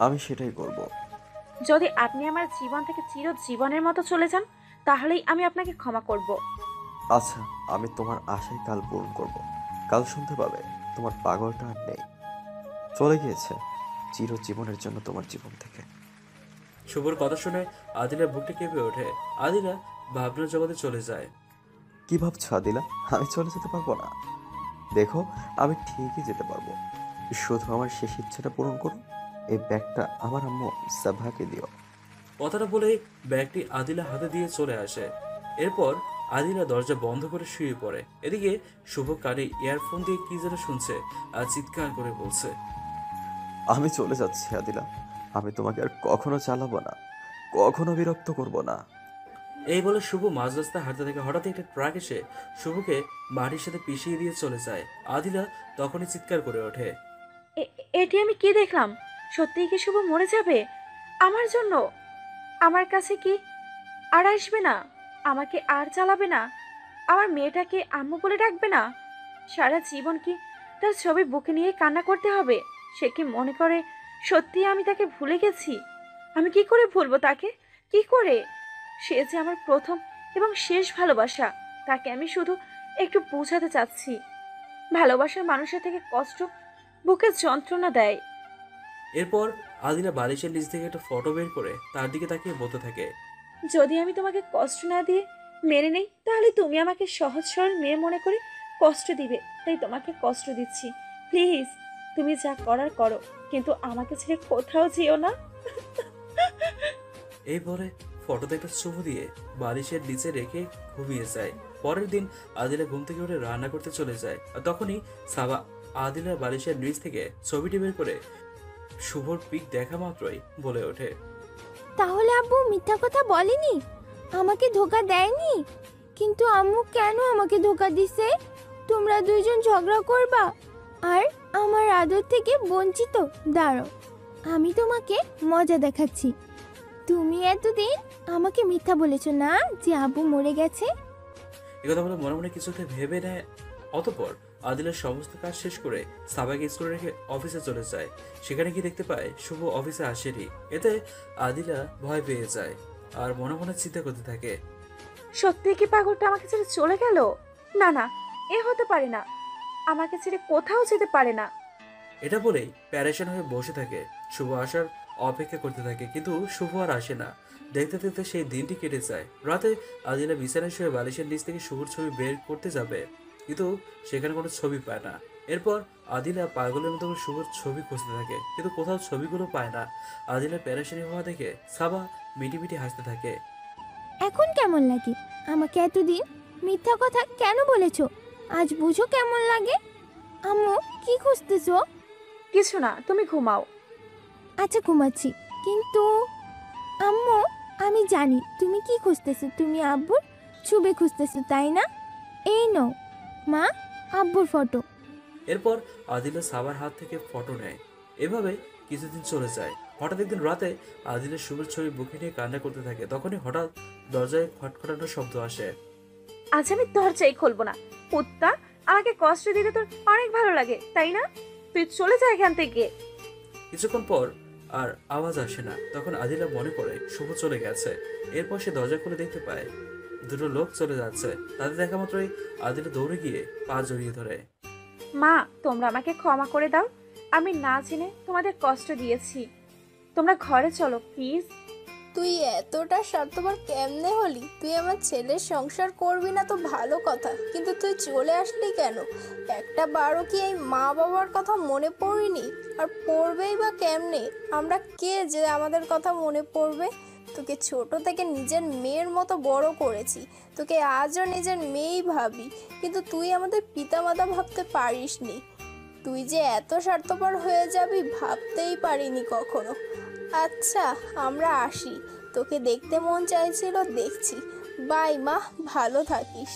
আমি সেটাই করব। যদি আপনি আমার জীবন থেকে চিরজীবনের মতো চলে যান, তাহলেই আমি আপনাকে ক্ষমা করব। আচ্ছা, আমি তোমার আশায় কাল পূরণ করব। কাল শুনতে পাবে তোমার পাগলটা আর নেই, চলে গিয়েছে চিরজীবনের জন্য তোমার জীবন থেকে। শুভর কথা শুনে আদিলার বুকটা কেঁপে ওঠে। আদিলা ভাবনার জগতে চলে যায়। কি ভাবছো আদিলা, আমি চলে যেতে পারবো না? দেখো, আমি ঠিকই যেতে পারবো। শুধু আমার শেষ ইচ্ছাটা পূরণ করো। এই ব্যাগটা আমার আম্মু সাভাকে দিও। কথাটা বলে ব্যাগটি আদিলা হাতে দিয়ে চলে আসে। এরপর আদিলা দরজা বন্ধ করে শুয়ে পড়ে। এদিকে শুভ কানে ইয়ারফোন দিয়ে কি যেন শুনছে আর চিৎকার করে বলছে, আমি চলে যাচ্ছি আদিলা, আমি তোমাকে আর কখনো চালাবো না, কখনো বিরক্ত করব না। এই বলে শুভ মাঝ রাস্তায় হাঁটতে থাকে। হঠাৎ একটা ট্রাক এসে শুভকে মাটির সাথে পিষিয়ে দিয়ে চলে যায়। আদিলা তখনই চিৎকার করে ওঠে, এটি আমি কি দেখলাম? সত্যিই কি শুভ মরে যাবে আমার জন্য? আমার কাছে কি আর আসবে না? আমাকে আর চালাবে না? আমার মেয়েটাকে আম্মু বলে ডাকবে না? সারা জীবন কি তার ছবি বুকে নিয়ে কান্না করতে হবে? সে কি মনে করে সত্যি আমি তাকে ভুলে গেছি? আমি কি করে ভুলবো তাকে? কি করে? সে যে আমার প্রথম এবং শেষ ভালোবাসা। তাকে আমি শুধু একটু বোঝাতে চাচ্ছি, ভালোবাসার মানুষের থেকে কষ্ট বুকে যন্ত্রণা দেয়। এরপর আদিলা বালিশের নিচ থেকে একটা ফটো বের করে তার দিকে তাকিয়ে বলতে থাকে, যদি আমি তোমাকে কষ্ট না দিয়ে মেনে নেই, তাহলে তুমি আমাকে সহজ সরল মেয়ে মনে করে কষ্ট দিবে। তাই তোমাকে কষ্ট দিচ্ছি। প্লিজ, তুমি যা করার করো, কিন্তু আমাকে ছেড়ে কোথাও যেও না। এই বলে ফটোতে একটা চুমু দিয়ে বালিশের নিচে রেখে ঘুমিয়ে যায়। পরের দিন আদিলা ঘুম থেকে উঠে রান্না করতে চলে যায়। আর তখনই সাবা আদিলার বালিশের নিচ থেকে ছবিটি বের করে শুভর পিক দেখা মাত্রই বলে ওঠে, তাহলে আব্বু মিথ্যা কথা বলেনি, আমাকে ধোকা দেয়নি? কিন্তু আম্মু কেন আমাকে ধোকা দিছে? তোমরা দুইজন ঝগড়া করবা আর আমার আদর থেকে বঞ্চিত? দাঁড়াও, আমি তোমাকে মজা দেখাচ্ছি। তুমি এতদিন আমাকে মিথ্যা বলেছো না যে আব্বু মরে গেছে? একথা বলে মনে মনে কিছুতে ভেবে নেয় অতঃপর আদিলের সমস্ত কাজ শেষ করে সাবাকে স্কুলে রেখে অফিসে চলে যায়। সেখানে গিয়ে দেখতে পায় শুভ অফিসে আসেনি। এতে আদিলা ভয় পেয়ে যায় আর মনে মনে চিন্তা করতে থাকে, সত্যি কি পাগলটা আমাকে ছেড়ে চলে গেল? না না, এ হতে পারে না, আমাকে ছেড়ে কোথাও যেতে পারে না। এটা বলেই প্যারেশান হয়ে বসে থাকে। শুভ আসার অপেক্ষা করতে থাকে, কিন্তু শুভ আর আসে না। দেখতে দেখতে সেই দিনটি কেটে যায়। রাতে আদিলা বিছানায় শুয়ে বালিশের নিচ থেকে শুভর ছবি বের করতে যাবে, কিন্তু সেখানে কোনো ছবি পায় না। এরপর আদিলা পাগলের মতো করে শুভর ছবি খুঁজতে থাকে, কিন্তু কোথাও ছবিগুলো পায় না। আদিলা প্যারেশানি হওয়া দেখে সাবা মিটি মিটি হাসতে থাকে। এখন কেমন লাগে? আমাকে এতদিন মিথ্যা কথা কেন বলেছো? আজ বুঝো কেমন লাগে? আম্মু, কি খুঁজতেছো? কিছু না, তুমি ঘুমাও। আচ্ছা, ঘুমাচ্ছি। কিন্তু আম্মু, আমি জানি তুমি কি খুঁজতেছো। তুমি আব্বুর ছবি খুঁজতেছো, তাই না? এই নাও মা, আব্বুর ফটো। এরপর আদিলা সাবার হাত থেকে ফটো নেয়। এভাবে কিছুদিন চলে যায়। হঠাৎ একদিন রাতে আদিলা শুভের ছবি বুকে নিয়ে কান্না করতে থাকে। তখনই হঠাৎ দরজায় খটখটানোর শব্দ আসে। আজ আমি দরজাই খুলবো না। কুত্তা, আমাকে কষ্ট দিতে তোর অনেক ভালো লাগে, তাই না? তুই চলে যা এখান থেকে। কিছুক্ষণ পর আর আওয়াজ আসে না। তখন আদিলা মনে করে শুভ চলে গেছে। এরপর সে দরজা খুলে দেখতে পায় দুটো লোক চলে যাচ্ছে। তাদের দেখা মাত্রই আদিলা দৌড়ে গিয়ে পা জড়িয়ে ধরে। মা, তোমরা আমাকে ক্ষমা করে দাও। আমি না জেনে তোমাদের কষ্ট দিয়েছি। তোমরা ঘরে চলো প্লিজ। তুই এতটা স্বার্থপর কেমনে হলি? তুই আমার ছেলের সংসার করবি না তো ভালো কথা, কিন্তু তুই চলে আসলি কেন? একটা বারও কি এই মা বাবার কথা মনে পড়েনি? আর পড়বেই বা কেমনে? আমরা কে যে আমাদের কথা মনে পড়বে? তোকে ছোট থেকে নিজের মেয়ের মতো বড় করেছি, তোকে আজও নিজের মেয়েই ভাবি, কিন্তু তুই আমাদের পিতামাতা ভাবতে পারিসনি। তুই যে এত স্বার্থপর হয়ে যাবি ভাবতেই পারিনি কখনো। আচ্ছা, আমরা আসি, তোকে দেখতে মন চাইছিল, দেখছি। বাই মা, ভালো থাকিস।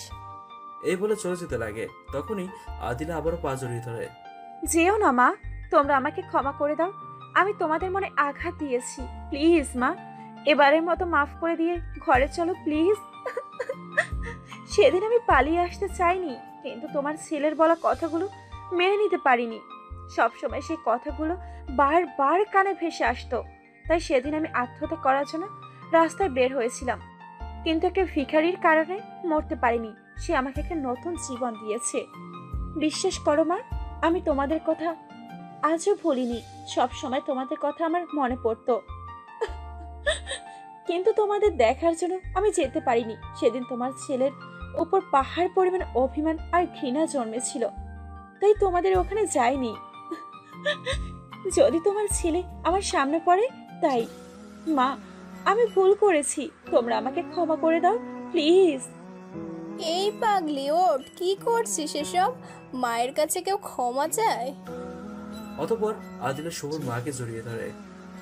এই বলে চলে যেতে লাগে। তখনই আদিলা আবারও পা জড়িয়ে ধরে। যেও না মা, তোমরা আমাকে ক্ষমা করে দাও। আমি তোমাদের মনে আঘাত দিয়েছি। প্লিজ মা, এবারের মতো মাফ করে দিয়ে ঘরে চলো প্লিজ। সেদিন আমি পালিয়ে আসতে চাইনি, কিন্তু তোমার ছেলের বলা কথাগুলো মেনে নিতে পারিনি। সবসময় সেই কথাগুলো বারবার কানে ভেসে আসতো। তাই সেদিন আমি আত্মহত্যা করার জন্য রাস্তায় বের হয়েছিলাম, কিন্তু একটা ভিখারির কারণে মরতে পারিনি। সে আমাকে একটা নতুন জীবন দিয়েছে। বিশ্বাস করো মা, আমি তোমাদের কথা আজও ভুলিনি। সবসময় তোমাদের কথা আমার মনে পড়তো, কিন্তু তোমাদের দেখার জন্য আমি যেতে পারিনি। সেদিন তোমার ছেলের উপর পাহাড় পরিমাণ অভিমান আর ঘৃণা জন্মেছিল, তাই তোমাদের ওখানে যাইনি। যদি তোমার ছেলে আমার সামনে পড়ে, তাই। মা, আমি ভুল করেছি, তোমরা আমাকে ক্ষমা করে দাও প্লিজ। এই পাগলি, ওঠ, কি করছিস এসব? মায়ের কাছে কেউ ক্ষমা চায়? অতঃপর আদিলা শুভর মাকে জড়িয়ে ধরে।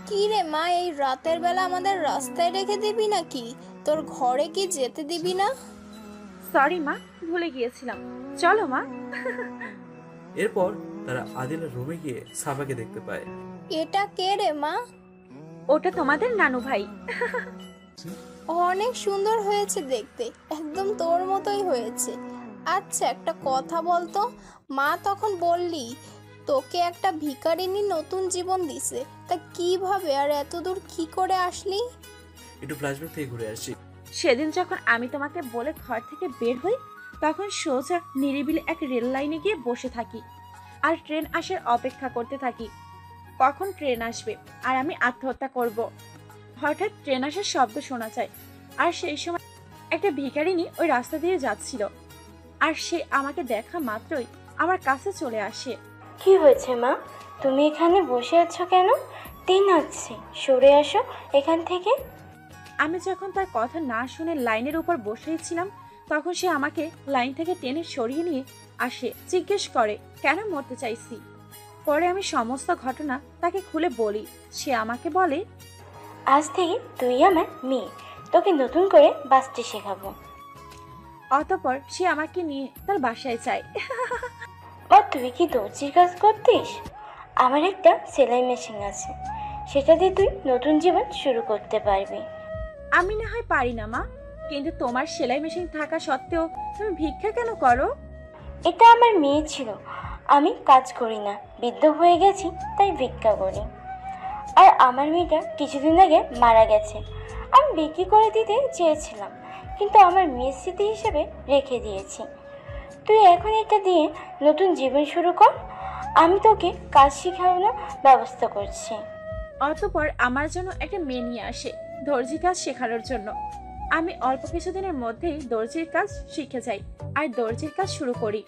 কি রে মা, এই রাতের বেলা আমাদের রাস্তায় রেখে দিবি নাকি? তোর ঘরে কি যেতে দিবি না? সরি মা, ভুলে গিয়েছিলাম, চলো মা। এরপর তারা আদিলার রুমে গিয়ে সাবাকে দেখতে পায়। এটা কে রে মা? ওটা তোমাদের নানু ভাই। অনেক সুন্দর হয়েছে দেখতে, একদম তোর মতোই হয়েছে। আচ্ছা, একটা কথা বলতো, মা তখন বললি তোকে একটা ভিখারিনী নতুন জীবন দিছে, তা কিভাবে আর এত দূর কি করে আসলি? একটু ফ্ল্যাশব্যাক থেকে ঘুরে আসি। সেদিন যখন আমি তোমাকে বলে ঘর থেকে বের হই, তখন সোজা নিরিবিলি এক রেল লাইনে গিয়ে বসে থাকি আর ট্রেন আসার অপেক্ষা করতে থাকি কখন ট্রেন আসবে আর আমি আত্মহত্যা করব। হঠাৎ ট্রেন আসার শব্দ শোনা যায়, আর সেই সময় একটা ভিখারিনী ওই রাস্তা দিয়ে যাচ্ছিল, আর সে আমাকে দেখা মাত্রই আমার কাছে চলে আসে। কি হয়েছে মা, তুমি এখানে বসে আছো কেন? দিন হচ্ছে, সরে আসো এখান থেকে। আমি যখন তার কথা না শুনে লাইনের উপর বসেছিলাম, তখন সে আমাকে লাইন থেকে টেনে সরিয়ে নিয়ে আসে, জিজ্ঞেস করে কেন মরতে চাইছি। পরে আমি সমস্ত ঘটনা তাকে খুলে বলি। সে আমাকে বলে, আজ থেকে তুই আমার মেয়ে, তোকে নতুন করে বাঁচতে শেখাবো। অতঃপর সে আমাকে নিয়ে তার বাসায় যায়। মা, তুই কি দর্জির কাজ করতিস? আমার একটা সেলাই মেশিন আছে, সেটা দিয়ে তুই নতুন জীবন শুরু করতে পারবি। আমি না হয় পারি না মা, কিন্তু তোমার সেলাই মেশিন থাকা সত্ত্বেও তুমি ভিক্ষা কেন করো? এটা আমার মেয়ে ছিল, আমি কাজ করি না, বৃদ্ধ হয়ে গেছি তাই ভিক্ষা করি। আর আমার মেয়েটা কিছুদিন আগে মারা গেছে, আমি বিক্রি করে দিতে চেয়েছিলাম, কিন্তু আমার মেয়ের স্মৃতি হিসেবে রেখে দিয়েছি। তুই এখন এটা দিয়ে নতুন জীবন শুরু কর, আমি তোকে কাজ শেখানোর ব্যবস্থা করছি। অতঃপর আমার জন্য একটা মেয়ে নিয়ে আসে দর্জি কাজ শেখানোর জন্য। আমি অল্প কিছুদিনের মধ্যেই দর্জির কাজ শিখে যাই আর দর্জির কাজ শুরু করি।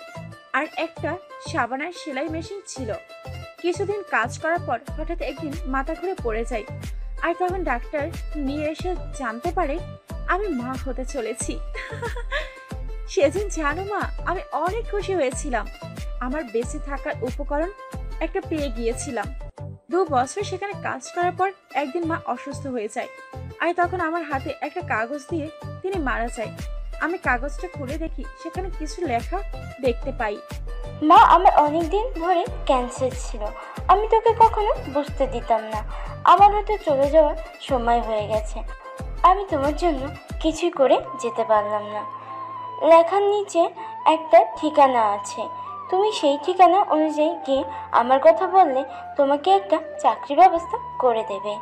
আর একটা সাবানের সেলাই মেশিন ছিল। কিছুদিন কাজ করার পর হঠাৎ একদিন মাথা ঘুরে পড়ে যাই, আর তখন ডাক্তার নিয়ে এসে জানতে পারে আমি মা হতে চলেছি। সেদিন জানো মা, আমি অনেক খুশি হয়েছিলাম। আমার বেঁচে থাকার উপকরণ একটা পেয়ে গিয়েছিলাম। 2 বছর সেখানে কাজ করার পর একদিন মা অসুস্থ হয়ে যায়, আর তখন আমার হাতে একটা কাগজ দিয়ে তিনি মারা যায়। আমি কাগজটা খুলে দেখি সেখানে কিছু লেখা দেখতে পাই। মা, আমার অনেকদিন ধরে ক্যান্সার ছিল, আমি তোকে কখনো বুঝতে দিতাম না। আমার হয়তো চলে যাওয়ার সময় হয়ে গেছে, আমি তোমার জন্য কিছুই করে যেতে পারলাম না। লেখার নিচে একটা ঠিকানা আছে, তুমি সেই ঠিকানা অনুযায়ী গিয়ে আমার কথা বললে তোমাকে একটা চাকরির ব্যবস্থা করে দেবে।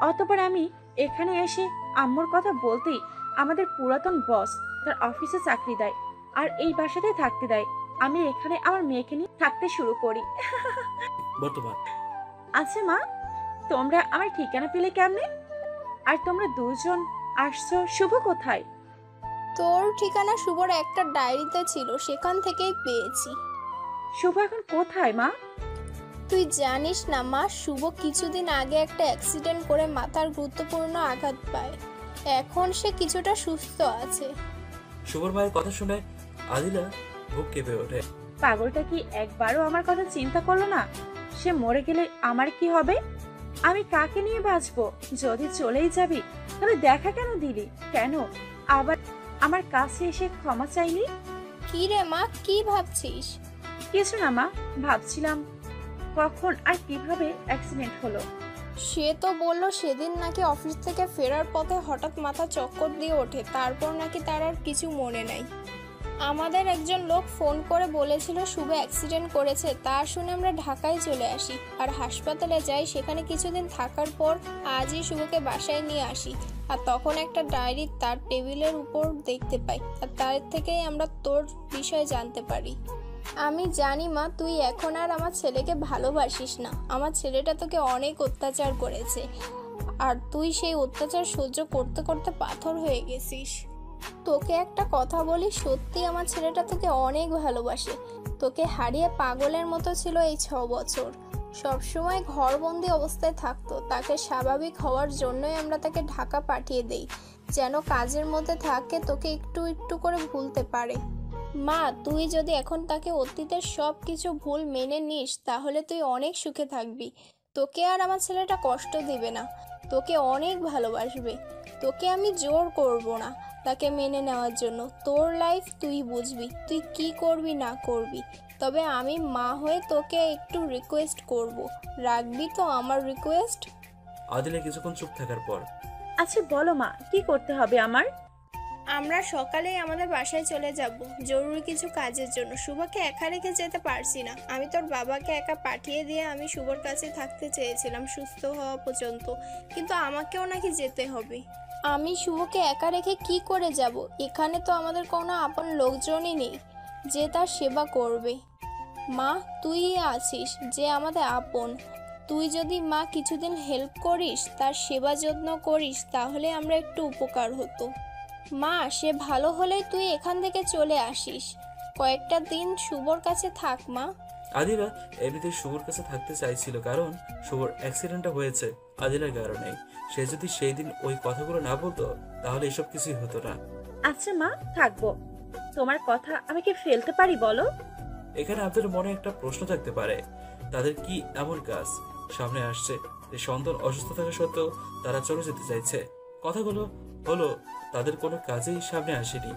অতঃপর আমি এখানে এসে আম্মুর কথা বলতেই আমাদের পুরাতন বস তার অফিসে চাকরি দেয় আর এই বাসাতেই থাকতে দেয়। আমি এখানে আমার মেয়েকে নিয়ে থাকতে শুরু করি। বর্তমান আচ্ছা মা, তোমরা আমার ঠিকানা পেলে কেমনে? আর তোমরা দুজন আসছো, শুভ কোথায়? তোর ঠিকানা শুভর একটা ডায়েরিতে ছিল, সেখান থেকেই পেয়েছি। শুভ এখন কোথায় মা? তুই জানিস না মা, শুভ কিছুদিন আগে একটা অ্যাক্সিডেন্ট করে মাথার গুরুত্বপূর্ণ আঘাত পায়। এখন সে কিছুটা সুস্থ আছে। শুভর মায়ের কথা শুনে আদিলা বুক কেঁপে ওঠে। পাগলটা কি একবারও আমার কথা চিন্তা করলো না? সে মরে গেলে আমার কি হবে? আমি কাকে নিয়ে বাঁচবো? যদি চলেই যাবি তাহলে দেখা কেন দিলি? কেন আবার আমার কাছে এসে ক্ষমা চাইলি? কি রে মা, কি ভাবছিস? কিছু না মা, ভাবছিলাম কখন আর কিভাবে অ্যাক্সিডেন্ট হলো। সে তো বললো সেদিন নাকি অফিস থেকে ফেরার পথে হঠাৎ মাথা চক্কর দিয়ে ওঠে, তারপর নাকি তার আর কিছু মনে নাই। আমাদের একজন লোক ফোন করে বলেছিল শুভ অ্যাক্সিডেন্ট করেছে। তা শুনে আমরা ঢাকায় চলে আসি আর হাসপাতালে যাই। সেখানে কিছুদিন থাকার পর আজই শুভকে বাসায় নিয়ে আসি, আর তখন একটা ডায়েরি তার টেবিলের উপর দেখতে পাই, আর তার থেকেই আমরা তোর বিষয়ে জানতে পারি। আমি জানি মা, তুই এখন আর আমার ছেলেকে ভালোবাসিস না। আমার ছেলেটা তোকে অনেক অত্যাচার করেছে, আর তুই সেই অত্যাচার সহ্য করতে করতে পাথর হয়ে গেছিস। তোকে একটা কথা বলি, সত্যি আমার ছেলেটা তোকে অনেক ভালোবাসে। তোকে হারিয়ে পাগলের মতো ছিল এই 6 বছর। সবসময় ঘরবন্দি অবস্থায় থাকতো। তাকে স্বাভাবিক হওয়ার জন্যই আমরা তাকে ঢাকা পাঠিয়ে দেই, যেন কাজের মধ্যে থাকে, তোকে একটু একটু করে ভুলতে পারে। মা, তুই যদি এখন তাকে অতীতের সব কিছু ভুল মেনে নিস তাহলে তুই অনেক সুখে থাকবি। তোকে আর আমার ছেলেটা কষ্ট দিবে না, তোকে অনেক ভালোবাসবে। তোকে আমি জোর করব না তাকে মেনে নেওয়ার জন্য। তোর লাইফ তুই বুঝবি, তুই কি করবি না করবি। তবে আমি মা হয়ে তোকে একটু রিকোয়েস্ট করব, রাখবি তো আমার রিকোয়েস্ট? আদিলা কিছুক্ষণ চুপ থাকার পর, আচ্ছা বলো মা, কি করতে হবে আমার? আমরা সকালেই আমাদের বাসায় চলে যাব জরুরি কিছু কাজের জন্য। শুভকে একা রেখে যেতে পারছি না। আমি তোর বাবাকে একা পাঠিয়ে দিয়ে আমি শুভর কাছে থাকতে চেয়েছিলাম সুস্থ হওয়া পর্যন্ত, কিন্তু আমাকেও নাকি যেতে হবে। আমি শুভকে একা রেখে কি করে যাব? এখানে তো আমাদের কোনো আপন লোকজনই নেই যে তার সেবা করবে। মা, তুই আছিস যে আমাদের আপন। তুই যদি মা কিছুদিন হেল্প করিস, তার সেবা যত্ন করিস, তাহলে আমরা একটু উপকার হতো। মা, সে ভালো হলেই তুই এখান থেকে চলে আসিস। কয়েকটা দিন শুভর কাছে থাক মা। আদিলা এমনিতে শুভর কাছে থাকতে চাইছিল, কারণ শুভর অ্যাক্সিডেন্টটা হয়েছে আদিলার কারণে। সে যদি সেই দিন ওই কথাগুলো না বলতো তাহলে এসব কিছুই হতো না। আচ্ছা মা, থাকবো। তোমার কথা আমি কি ফেলতে পারি বলো? এখানে আপনাদের মনে একটা প্রশ্ন থাকতে পারে, তাদের কি এমন কাজ সামনে আসছে যে সন্তান অসুস্থ থাকা সত্ত্বেও তারা চলে যেতে চাইছে? কথাগুলো হলো তাদের কোনো কাজেই সামনে আসেনি।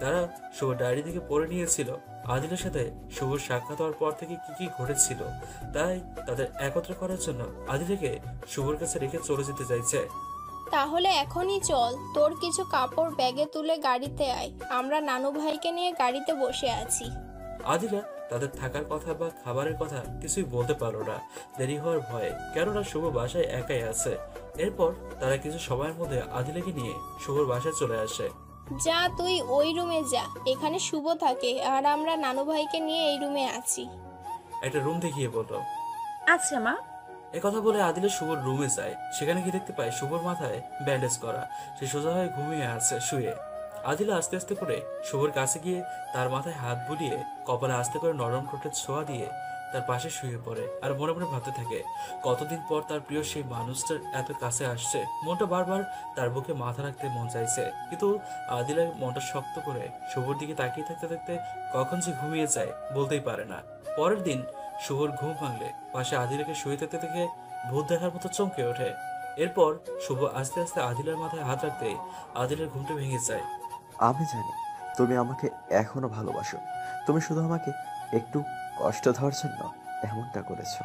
তারা শুভ ডায়েরি থেকে পড়ে নিয়েছিল আদিলের সাথে শুভর সাক্ষাৎ হওয়ার পর থেকে কি কি ঘটেছিল, তাই তাদের একত্র করার জন্য আদিলকে শুভর কাছে রেখে চলে যেতে চাইছে। তাহলে এখনই চল, তোর কিছু কাপড় ব্যাগে তুলে গাড়িতে আয়। আমরা নানু ভাইকে নিয়ে গাড়িতে বসে আছি। আদিলা তাদের থাকার কথা বা খাবারের কথা কিছুই বলতে পারলো না, দেরি হওয়ার ভয়ে, কেননা শুভ বাসায় একাই আছে। এরপর তারা কিছু সময়ের মধ্যে আদিলাকে নিয়ে শুভর বাসায় চলে আসে। যা তুই ওই রুমে যা, এখানে শুভ থাকে আর আমরা নানু ভাইকে নিয়ে এই রুমে আছি। একটা রুম দেখিয়ে বলল। আচ্ছা মা। কথা বলে আদিলা শুভর রুমে যায়। সেখানে গিয়ে দেখতে পায় শুভর মাথায় ব্যান্ডেজ করা, সে সোজা হয়ে ঘুমিয়ে আছে শুয়ে। আদিলা আস্তে আস্তে করে শুভর কাছে গিয়ে তার মাথায় হাত বুলিয়ে কপালে আস্তে করে নরম ঠোঁটের ছোঁয়া দিয়ে তার পাশে শুয়ে পড়ে আর মনে মনে ভাবতে থাকে কতদিন পর তার প্রিয় সেই মানুষটার এত কাছে আসছে। মনটা বারবার তার বুকে মাথা রাখতে মন চাইছে, কিন্তু আদিলার মনটা শক্ত করে শুভর দিকে তাকিয়ে থাকতে থাকতে কখন যে ঘুমিয়ে যায় বলতেই পারে না। পরের দিন শুভর ঘুম ভাঙলে পাশে আদিলাকে শুয়ে থাকতে থেকে ভূত দেখার মতো চমকে ওঠে। এরপর শুভ আস্তে আস্তে আদিলার মাথায় হাত রাখতে আদিলার ঘুমটা ভেঙে যায়। আমি জানি তুমি আমাকে এখনো ভালোবাসো, তুমি শুধু আমাকে একটু কষ্ট দেওয়ার জন্য এমনটা করেছো।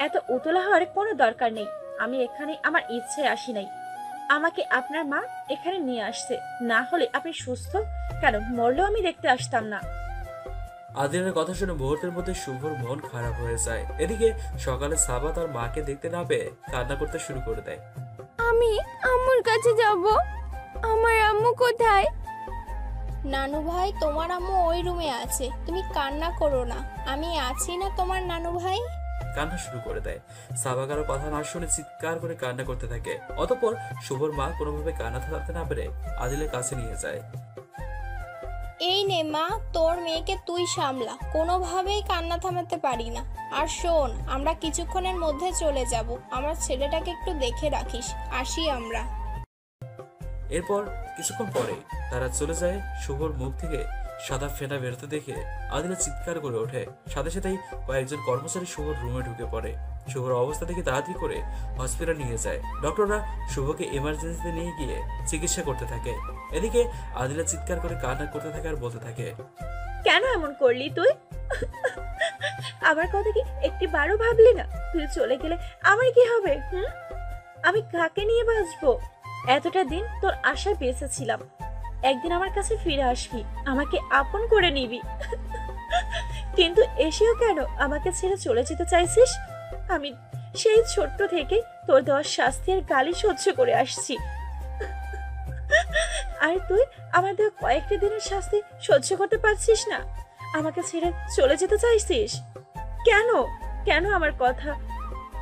এত উতলা হওয়ার কোনো দরকার নেই। আমি এখানে আমার ইচ্ছায় আসি নাই, আমাকে আপনার মা এখানে নিয়ে আসছে। না হলে আপনি সুস্থ কেন মরলেও আমি দেখতে আসতাম না। আদিলের কথা শুনে মুহূর্তের মধ্যে শুভর মন খারাপ হয়ে যায়। এদিকে সকালে সাবা তার মাকে দেখতে না পেয়ে কান্না করতে শুরু করে দেয়। আমি আম্মুর কাছে যাব। আমার আম্মু কোথায়? নানু ভাই, তোমার আম্মু ওই রুমে আছে, তুমি কান্না করো না, আমি আছি না তোমার নানু ভাই। কান্না শুরু করে দেয়। সাবা কারো কথা না শুনে চিৎকার করে কান্না করতে থাকে। অতঃপর শুভর মা কোনোভাবে কান্না থামাতে না পেরে আদিলের কাছে নিয়ে যায়। এই নে মা, তোর মেয়েকে তুই সামলা, কোনোভাবেই কান্না থামাতে পারি না। আর শোন, আমরা কিছুক্ষণের মধ্যে চলে যাব, আমার ছেলেটাকে একটু দেখে রাখিস, আসি আমরা। এরপর কিছুক্ষণ পরে তারা চলে যায়। শুভর মুখ থেকে সাদা ফেনা বেরোতে দেখে আদিলা চিৎকার করে ওঠে। সাথে সাথেই কয়েকজন কর্মচারী শুভর রুমে ঢুকে পড়ে। শুভর অবস্থা দেখে তাড়াতাড়ি করে হসপিটাল নিয়ে যায়। ডক্টররা শুভকে এমার্জেন্সিতে নিয়ে গিয়ে চিকিৎসা করতে থাকে। এদিকে আদিলা চিৎকার করে কান্না করতে থাকে আর বলতে থাকে, কেন এমন করলি তুই? আমার কথা কি একটি বারও ভাবলি না? তুই চলে গেলে আমার কি হবে? আমি কাকে নিয়ে বাঁচবো? এতটা দিন তোর আশায় বেঁচেছিলাম, একদিন আমার কাছে ফিরে আসবি, আমাকে আপন করে নিবি। কিন্তু এসেও কেন আমাকে ছেড়ে চলে যেতে চাইছিস? আমি সেই ছোট্ট থেকে তোর দেওয়ার শাস্তি আর গালি সহ্য করে আসছি, আর তুই আমার দেওয়া কয়েকটা দিনের শাস্তি সহ্য করতে পারছিস না? আমাকে ছেড়ে চলে যেতে চাইছিস কেন? কেন আমার কথা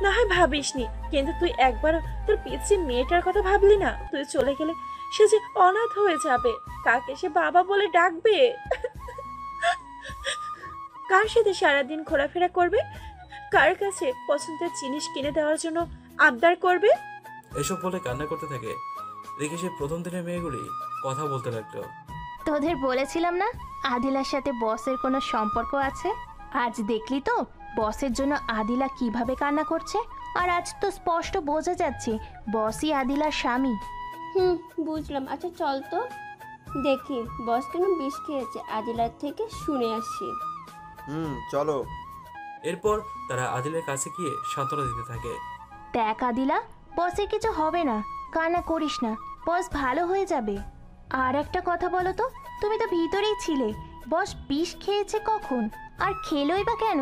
না হয় ভাবিসনি, কিন্তু তুই একবার তোর পিছিয়ে মেয়েটার কথা ভাবলি না? তুই চলে গেলে সে যে অনাথ হয়ে যাবে, কাকে সে বাবা বলে ডাকবে? কার সাথে সারাদিন ঘোরাফেরা করবে? কার কাছে পছন্দের জিনিস কিনে দেওয়ার জন্য আবদার করবে? এসব বলে কান্না করতে থাকে। দেখে সে প্রথম দিনের মেয়েগুলি কথা বলতে লাগলো। তোদের বলেছিলাম না আদিলার সাথে বসের কোনো সম্পর্ক আছে? আজ দেখলি তো বসের জন্য আদিলা কিভাবে কান্না করছে। আর আজ তো স্পষ্ট বোঝা যাচ্ছে বসই আদিলার স্বামী। বুঝলাম। আচ্ছা চল তো দেখি বস কেন বিষ খেয়েছে, আদিলার থেকে শুনে আসি। চলো। এরপর তারা আদিলের কাছে গিয়ে সান্ত্বনা দিতে থাকে। দেখ আদিলা, বসের কিছু হবে না, কান্না করিস না, বস ভালো হয়ে যাবে। আর একটা কথা বলো তো, তুমি তো ভিতরেই ছিলে, বস বিষ খেয়েছে কখন আর খেলোই বা কেন?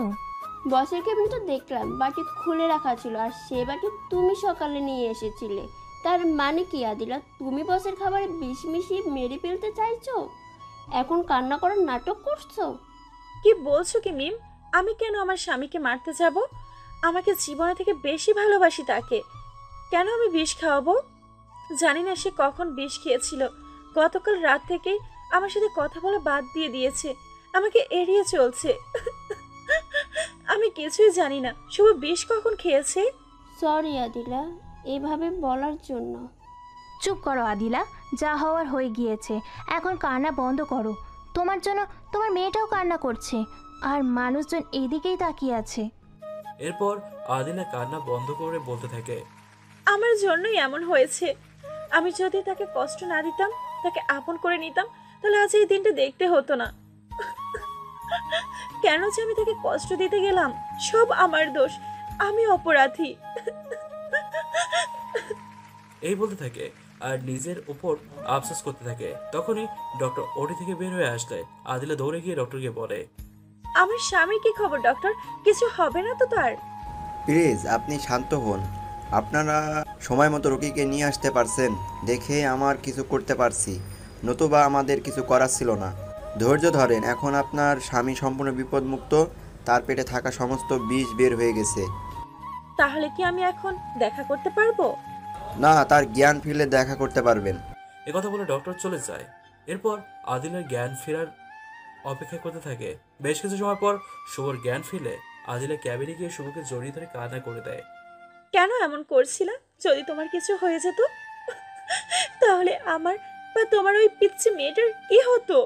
বসের কেবিনটা দেখলাম, বাটি খুলে রাখা ছিল, আর সে বাটি তুমি সকালে নিয়ে এসেছিলে। তার মানে কি আদিলা, তুমি বসের খাবারে বিষ মিশিয়ে মেরে ফেলতে চাইছো? এখন কান্না করার নাটক করছো? কি বলছো কি মিম? আমি কেন আমার স্বামীকে মারতে যাব? আমাকে জীবনে থেকে বেশি ভালোবাসি তাকে, কেন আমি বিষ খাওয়াবো? জানি না সে কখন বিষ খেয়েছিল, গতকাল রাত থেকেই আমার সাথে কথা বলা বাদ দিয়ে দিয়েছে, আমাকে এড়িয়ে চলছে। আমি কিছুই জানি না শুভ বিষ কখন খেয়েছে। সরি আদিলা এভাবে বলার জন্য। চুপ করো আদিলা, যা হওয়ার হয়ে গিয়েছে, এখন কান্না বন্ধ করো। তোমার জন্য তোমার মেয়েটাও কান্না করছে, আর মানুষজন এদিকেই তাকিয়ে আছে। এরপর আদিলা কান্না বন্ধ করে বলতে থাকে, আমার জন্যই এমন হয়েছে। আমি যদি তাকে কষ্ট না দিতাম, তাকে আপন করে নিতাম, তাহলে আজ এই দিনটা দেখতে হতো না। কেন যে আমি তাকে কষ্ট দিতে গেলাম? সব আমার দোষ, আমি অপরাধী। এই বলতে থাকে আর নিজের উপর আফসোস করতে থাকে। তখনই ডক্টর ওটি থেকে বের হয়ে আসলে আদিলা দৌড়ে গিয়ে ডক্টরকে বলে, আমার স্বামীর কি খবর ডক্টর? কিছু হবে না তো তার? প্লিজ আপনি শান্ত হন। আপনারা সময় মতো রোগীকে নিয়ে আসতে পারছেন দেখে আমার কিছু করতে পারছি, নতুবা আমাদের কিছু করার ছিল না। ধৈর্য ধরেন, এখন আপনার স্বামী সম্পূর্ণ বিপদমুক্ত, তার পেটে থাকা সমস্ত বিষ বের হয়ে গেছে। তাহলে কি আমি এখন দেখা করতে পারবো? না, তার জ্ঞান ফিরলে দেখা করতে পারবেন। একথা বলে ডক্টর চলে যায়। এরপর আদিলের জ্ঞান ফেরার অপেক্ষা করতে থাকে। বেশ কিছু সময় পর শুভর জ্ঞান ফিরলে আদিলা ক্যাবিনে গিয়ে শুভকে জড়িয়ে ধরে কান্না করে দেয়। কেন এমন করছিলা? যদি তোমার কিছু হয়ে যেত তাহলে আমার বা তোমার ওই পিচ্চি মেয়েটার কি হতো?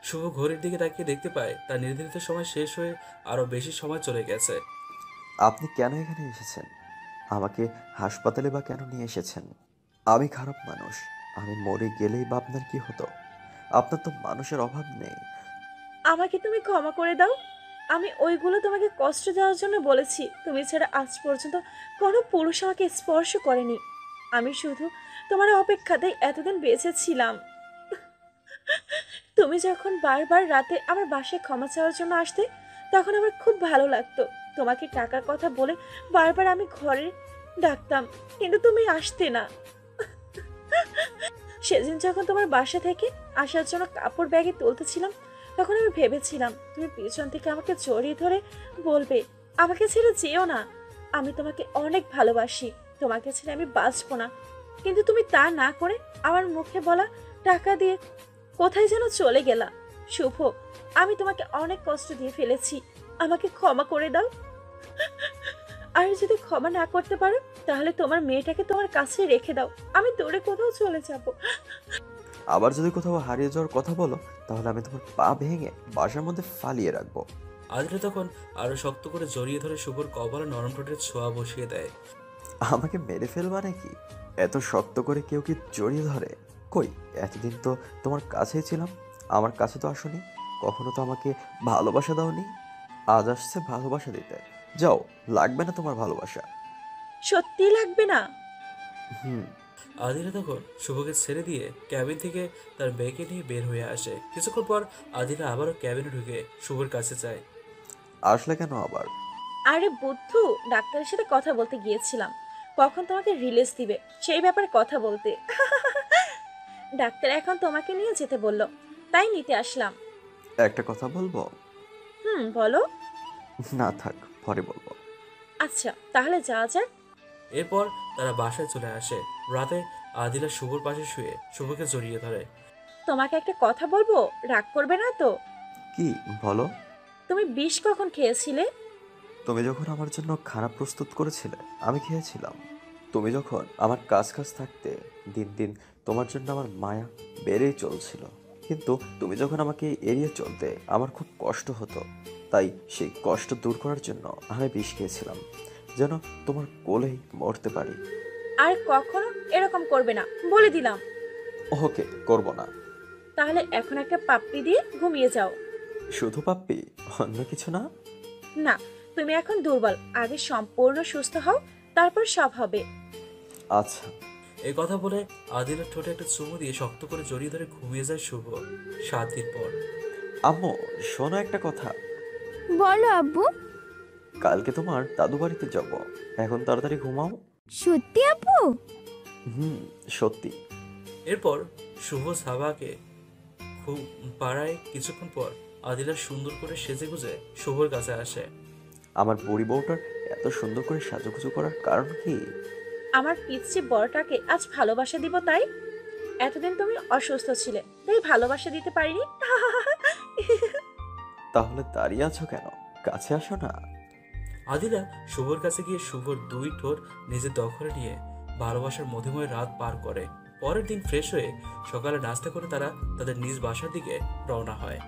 শুভ ঘড়ির দিকে তাকিয়ে দেখতে পায় তার নির্ধারিত সময় শেষ হয়ে আরো বেশি সময় চলে গেছে। আপনি কেন এখানে এসেছেন? আমাকে হাসপাতালে বা কেন নিয়ে এসেছেন? আমি খারাপ মানুষ, আমি মরে গেলেই বা আপনার কি হতো? আপনার তো মানুষের অভাব নেই। আমাকে তুমি ক্ষমা করে দাও। আমি ওইগুলো তোমাকে কষ্ট দেওয়ার জন্য বলেছি। তুমি ছাড়া আজ পর্যন্ত কোনো পুরুষ আমাকে স্পর্শ করেনি। আমি শুধু তোমার অপেক্ষাতেই এতদিন বেঁচে ছিলাম। তুমি যখন বারবার রাতে আমার বাসায় ক্ষমা চাওয়ার জন্য আসতে, তখন আমার খুব ভালো লাগতো। তোমাকে টাকার কথা বলে বারবার আমি ঘরে ডাকতাম, কিন্তু তুমি আসতে না। সেদিন যখন তোমার বাসা থেকে আসার জন্য কাপড় ব্যাগে তুলতেছিলাম, তখন আমি ভেবেছিলাম তুমি পিছন থেকে আমাকে জড়িয়ে ধরে বলবে, আমাকে ছেড়ে যেও না, আমি তোমাকে অনেক ভালোবাসি, তোমাকে ছেড়ে আমি বাঁচবো না। কিন্তু তুমি তা না করে আমার মুখে বলা টাকা দিয়ে কোথায় যেন চলে গেলা। শুভ, আমি তোমাকে অনেক কষ্ট দিয়ে ফেলেছি, আমাকে ক্ষমা করে দাও। আর যদি ক্ষমা না করতে পারো, তাহলে তোমার মেয়েটাকে তোমার কাছে রেখে দাও, আমি দূরে কোথাও চলে যাব। আবার যদি কোথাও হারিয়ে যাওয়ার কথা বলো, তাহলে আমি তোমার পা ভেঙে বাসার মধ্যে ফালিয়ে রাখবো। আদিলা তখন আরো শক্ত করে জড়িয়ে ধরে শুভর কপালে নরম ঠোঁটের ছোঁয়া বসিয়ে দেয়। আমাকে মেরে ফেলবা নাকি? এত শক্ত করে কেউ কি জড়িয়ে ধরে? কই, এতদিন তো তোমার কাছেই ছিলাম, আমার কাছে তো আসোনি, কখনো তো আমাকে ভালোবাসা দাওনি। আজ আসছে ভালোবাসা দিতে। যাও, লাগবে না তোমার ভালোবাসা। সত্যি লাগবে না? আদিলা তখন শুভকে ছেড়ে দিয়ে ক্যাবিন থেকে তার ব্যাগে নিয়ে বের হয়ে আসে। কিছুক্ষণ পর আদিলা আবারও ক্যাবিনে ঢুকে শুভর কাছে যায়। আসলে কেন আবার? আরে বুদ্ধু, ডাক্তারের সাথে কথা বলতে গিয়েছিলাম, কখন তোমাকে রিলিজ দিবে সেই ব্যাপারে কথা বলতে। ডাক্তার এখন তোমাকে নিয়ে যেতে বলল, তাই নিতে আসলাম। একটা কথা বলবো? বলো। না থাক, পরে বলবো। আচ্ছা, তাহলে যাওয়া যাক। এরপর তারা বাসায় চলে আসে। রাতে আদিলা শুভর পাশে শুয়ে শুভকে জড়িয়ে ধরে। তোমাকে একটা কথা বলবো, রাগ করবে না তো? কি বলো? তুমি বিষ কখন খেয়েছিলে? তুমি যখন আমার জন্য খারাপ প্রস্তুত করেছিলে, আমি খেয়েছিলাম। তুমি যখন আমার কাছ থাকতে, দিন দিন তোমার জন্য আমার মায়া বেড়েই চলছিল। কিন্তু তুমি যখন আমাকে এড়িয়ে চলতে, আমার খুব কষ্ট হতো। তাই সেই কষ্ট দূর করার জন্য আমি বিষ খেয়েছিলাম, যেন তোমার কোলেই মরতে পারি। আর কখনো এরকম করবে না, বলে দিলাম। ওকে, করব না। তাহলে এখন একটা পাপ্পি দিয়ে ঘুমিয়ে যাও। শুধু পাপ্পি, অন্য কিছু না? না, তুমি এখন দুর্বল, আগে সম্পূর্ণ সুস্থ হও, তারপর সব হবে। আচ্ছা। এই কথা বলে আদিলার ঠোঁটে একটা চুমু দিয়ে শক্ত করে জড়িয়ে ধরে ঘুমিয়ে যায় শুভ। 7 দিন পর। আম্মু, শোনো একটা কথা। বলো আব্বু। কালকে তোমার দাদু বাড়িতে যাব, এখন তাড়াতাড়ি ঘুমাও। সত্যি আব্বু? সত্যি। এরপর শুভ সাবাকে খুব পাড়ায়। কিছুক্ষণ পর আদিলা সুন্দর করে সেজে গুজে শুভর কাছে আসে। আমার বুড়ি বউটার এত সুন্দর করে সাজুগুজু করার কারণ কি? আমার পিচ্ছি বড়টাকে আজ ভালোবাসা দিব, তাই। এতদিন তুমি অসুস্থ ছিলে, তাই ভালোবাসা দিতে পারিনি। তাহলে দাঁড়িয়ে আছো কেন? কাছে আসো না। আদিলা শুভর কাছে গিয়ে শুভর 2 ঠোঁট নিজের দখলে নিয়ে ভালোবাসার মধুময় রাত পার করে। পরের দিন ফ্রেশ হয়ে সকালে নাস্তা করে তারা তাদের নিজ বাসার দিকে রওনা হয়।